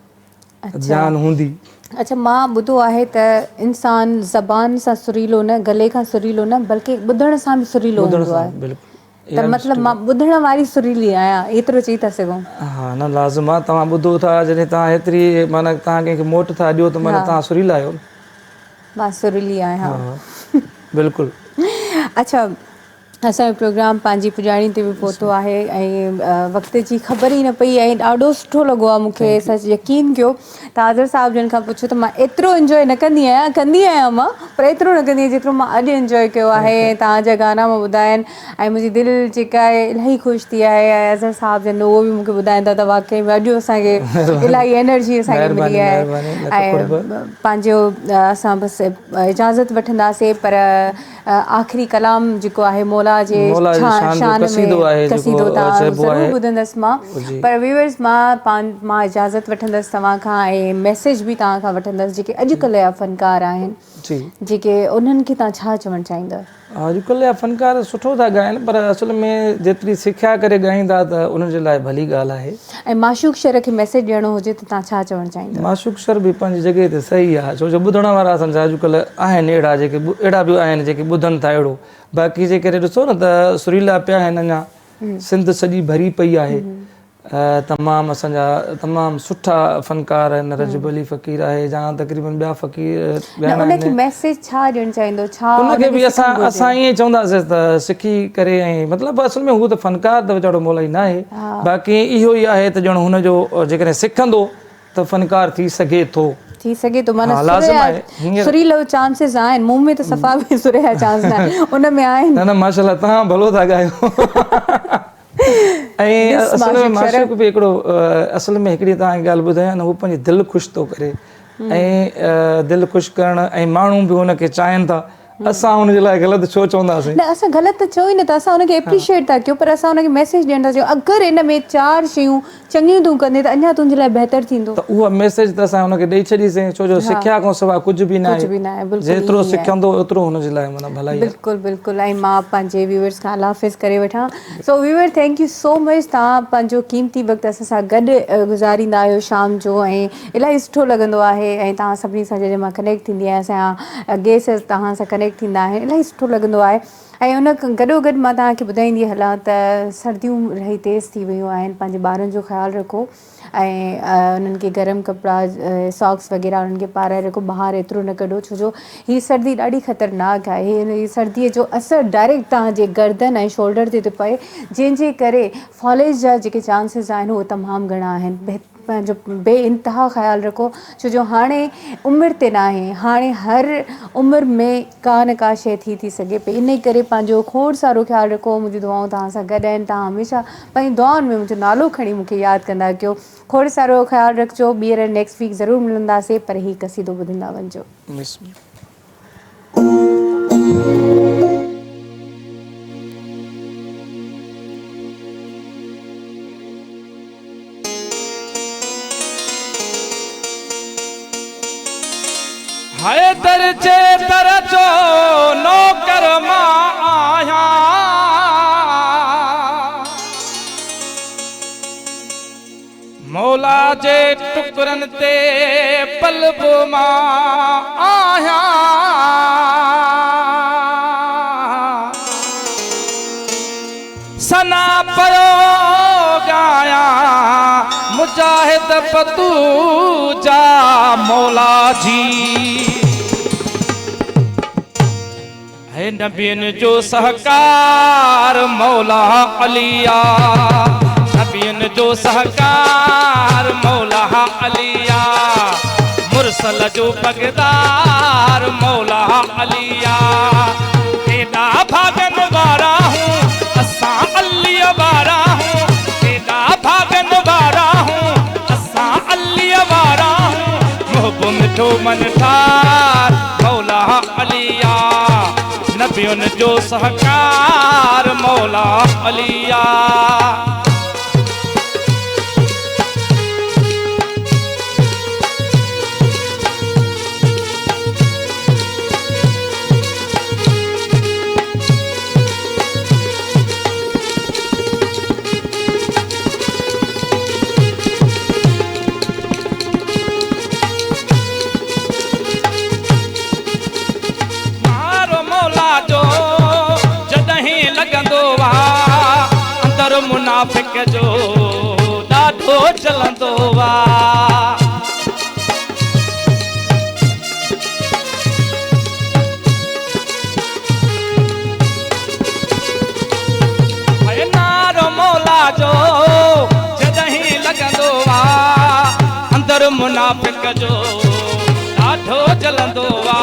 ध्यानु हूंदी। अच्छा, मां ॿुधो आहे त इंसान ज़बान सां सुरीलो न, गले खां सुरीलो न, बल्कि ॿुधण सां बि सुरीलो हूंदो आहे। त मतिलबु मां ॿुधण वारी सुरीली आहियां, एतिरो चई था सघूं? हा, न लाज़िम आहे। तव्हां ॿुधो था, जॾहिं तव्हां हेतिरी माना तव्हां कंहिंखे मोट था ॾियो त माना तव्हां सुरीला आहियो। मां सुरीली आहियां, बिल्कुलु। अच्छा, असांजो प्रोग्राम पंहिंजी पुॼाणी ते बि पहुतो आहे ऐं वक़्त जी ख़बर ई न पई, ऐं ॾाढो सुठो लॻो आहे मूंखे। सच यकीन कयो त आज़र साहिब जन खां पुछो त मां एतिरो इंजॉय न कंदी आहियां मां, पर एतिरो न कंदी आहियां जेतिरो मां अॼु इंजॉय कयो आहे। तव्हांजा गाना मां ॿुधा आहिनि ऐं मुंहिंजी दिलि जेका आहे इलाही ख़ुशि थी आहे। ऐं अज़र साहिब जन उहो बि मूंखे ॿुधाईंदा त वाक़ई में अॼु असांखे इलाही एनर्जी असांखे मिली आहे। ऐं पंहिंजो असां बसि इजाज़त वठंदासीं, पर आख़िरी कलाम जेको आहे मौला मौला जे शान में कसीदो तव्हां ज़रूरु ॿुधंदसि मां, पर व्यूअर्स मां इजाज़त वठंदसि तव्हां खां ऐं मैसेज बि तव्हां खां वठंदसि जेके अॼुकल्ह जा फ़नकार आहिनि जेके उन्हनि खे तव्हां छा चवणु चाहींदव? अॼुकल्ह जा फ़नकार सुठो था ॻाइनि, पर असल में जेतिरी सिखिया करे ॻाईंदा त उन्हनि जे लाइ भली ॻाल्हि आहे। ऐं माशूक शर खे मैसेज ॾियणो हुजे त तव्हां छा चवणु चाहींदव? माशूक शर बि पंहिंजी जॻह ते सही आहे, छो जो ॿुधण वारा सम्झा अॼुकल्ह आहिनि अहिड़ा बि आहिनि जेके ॿुधनि था अहिड़ो। बाक़ी जे करे ॾिसो न त सुरीला पिया आहिनि, अञा सिंध सॼी भरी पई आहे। तमामु असांजा तमामु सुठा फ़नकार आहिनि, रजब अली फ़क़ीर आहे, जा तक़रीबन ॿिया फ़क़ीर उनखे मैसेज छा ॾियणु चाहींदो? छा उनखे बि असां ईअं चवंदासीं त सिखी करे, ऐं मतिलबु असल में हू त फ़नकार त वीचारो मौलाई न आहे, बाक़ी इहो ई आहे त ॼण हुनजो जेकॾहिं सिखंदो त फ़नकार थी सघे थो। माना सुरीलो चांसिस आहिनि, मुंह में त सफ़ा बि सुरे जा चांस न आहिनि, उन में आहिनि। न माशाल्लाह, तव्हां भलो था ॻायो। ऐं असल में माशूक बि हिकिड़ो असल में हिकिड़ी तव्हांखे ॻाल्हि ॿुधायां न, उहो पंहिंजी दिलि ख़ुशि थो करे, ऐं दिलि ख़ुशि करणु, ऐं माण्हू बि हुनखे चाहिनि था। असां हुनजे लाइ ग़लति छो चवंदासीं? न, असां ग़लति त चऊं ई न था, असां हुनखे एप्रिशिएट था कयूं, पर असां हुनखे मैसेज ॾियण था चाहियूं अगरि इन में 4 शयूं चङियूं तूं कंदे त अञा तुंहिंजे लाइ बहितर थींदो। त उहा मैसेज त असां हुनखे ॾेई छॾीसीं, छो जो सिखिया खां सवाइ कुझु बि न आहे। जेतिरो सिखंदो ओतिरो हुनजे लाइ माना भलाई। बिल्कुलु बिल्कुलु। ऐं मां पंहिंजे व्यूअर्स खां अल्लाह हाफ़िज़ करे वठां। So viewer, thank you so much, तव्हां पंहिंजो क़ीमती वक़्तु असां सां गॾु गुज़ारींदा आहियो शाम जो, ऐं इलाही सुठो लॻंदो आहे। ऐं तव्हां सभिनी सां जॾहिं मां कनेक्ट थींदी आहियां, असांजा गेस्ट तव्हां सां कनेक्ट थींदा आहिनि, इलाही सुठो लॻंदो आहे। ऐं उन गॾोगॾु मां तव्हांखे ॿुधाईंदी हलां त सर्दियूं इलाही तेज़ थी वियूं आहिनि, पंहिंजे ॿारनि जो ख़्यालु रखो, ऐं उन्हनि खे गरम कपिड़ा, सॉक्स वग़ैरह उन्हनि खे पाराए रखो, ॿाहिरि एतिरो न कढो, छो जो हीअ सर्दी ॾाढी ख़तरनाक आहे। हीअ सर्दीअ जो असरु डायरेक्ट तव्हांजे गर्दन ऐं शोल्डर ते थो पए, जंहिंजे करे फॉलेज जा जेके चांसिस आहिनि उहे तमामु घणा आहिनि। पंहिंजो बे इंतिहा ख़्यालु रखो, छो जो हाणे उमिरि ते न आहे, हाणे हर उमिरि में का न का शइ थी सघे पई, इन करे पंहिंजो खोड़ सारो ख़्यालु रखो। मुंहिंजी दुआऊं तव्हां सां गॾु आहिनि, तव्हां हमेशह पंहिंजी दुआउनि में मुंहिंजो नालो खणी मूंखे यादि कंदा कयो। खोड़ सारो ख़्यालु रखिजो। ॿीहर नेक्स्ट वीक ज़रूरु मिलंदासीं, पर हीउ क़सीदो ॿुधंदा वञिजो। हाय दर्जे दर्जो नौकर मां आया, मौला जे टुकरनि ते पलब मां आया, सना पयो गाया मुजाहिद पतू जा मौला जी। है नबियन जो सहकार मौला अलिया, नबियन जो सहकार मौला अलिया, मुरसल जो पगदार मौला अलिया। एॾा भागन वारा हूँ असां अलिया वारा हूँ, एॾा भागन वारा हूँ असां अलिया वारा हूँ, मोहब मिठो मन ठार मौला अलिया, नबियुन जो सहकार मौला अलिया। मुनाफिक जो ॾाढो चलंदो वा, नारो मौला जो जॾहिं लॻंदो वा, अंदर मुनाफिक जो ॾाढो जलंदो वा।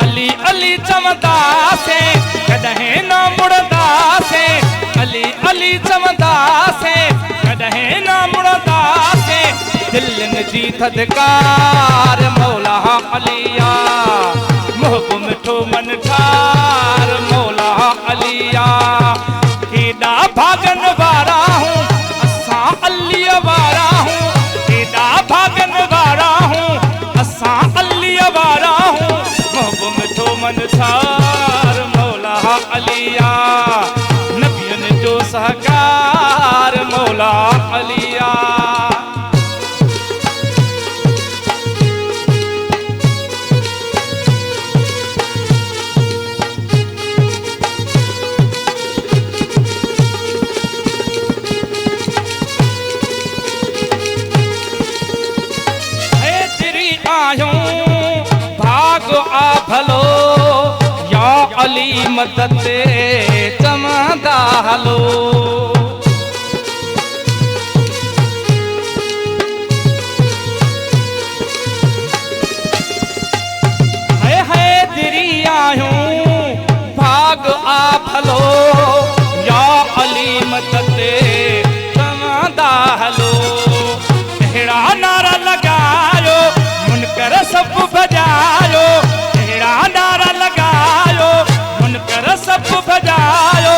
अली अली चवंदासीं कॾहिं न मुड़ंदासीं, अली अली चवंदासीं कॾहिं न मुड़ंदासीं, दिलनि जी थधिकार मौला अलिया, मोहब मिठो मन ठार मौला अलिया। अलिया केॾा भागन वारा हूँ असां अली वारा हूँ केॾा भागन वारा हूँ असां अली वारा हूँ मोहब मिठो मन थार मौला अलिया नबियन जो सहकार मौला अलिया भाग आ भलो या अली मदद ते चमंदा हलो है दिरी आयूं भाग आ भलो या अली मदद ते चमंदा हलो अहिड़ा नारा लगायो मुनकर सब बजायो अहिड़ा नारा लगायो मुनकर सब बजायो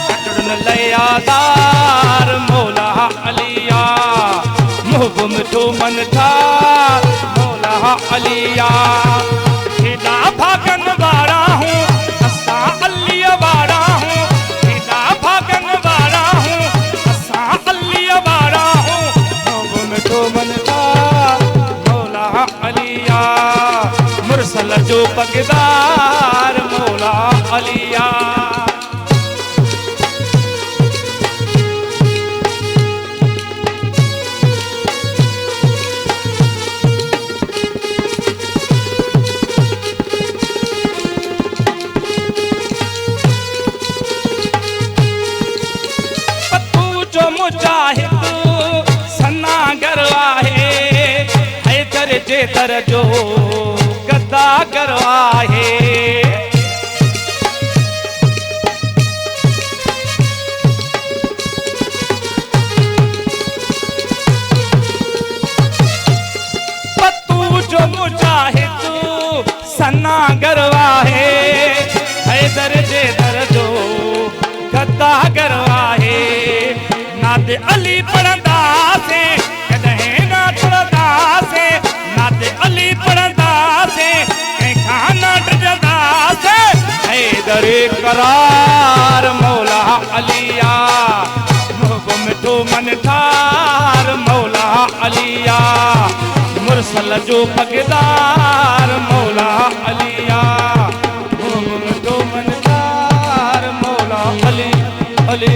कटड़न लयादार मौला अलिया मोहब मिठो मन थार मौला अलिया केॾा भागन वारा हूँ असां अली वारा हूँ केॾा भागन वारा हूँ असां अली वारा हूँ मोहब मिठो मन थार मौला अलिया मुरसल जो पगदार मौला अलिया पत्तू जो मुजाहिद सनागर आहे हैदर जे दर जो गदा करवाहे पत्तू जो मुजाहिद सना गरवाहे हैदर जे दर जो गदा करवाहे नाद अली पढ़ंदा से कॾहिं न टुरंदा से नाद अली पढ़ंदा से कंहिंखां न डिॼंदा से हैदर करार मौला अलिया मोहब मिठो मन थार मौला अलिया मुरसल जो पगदार मौला अलिया मोहब मिठो मन थार मौला अली अली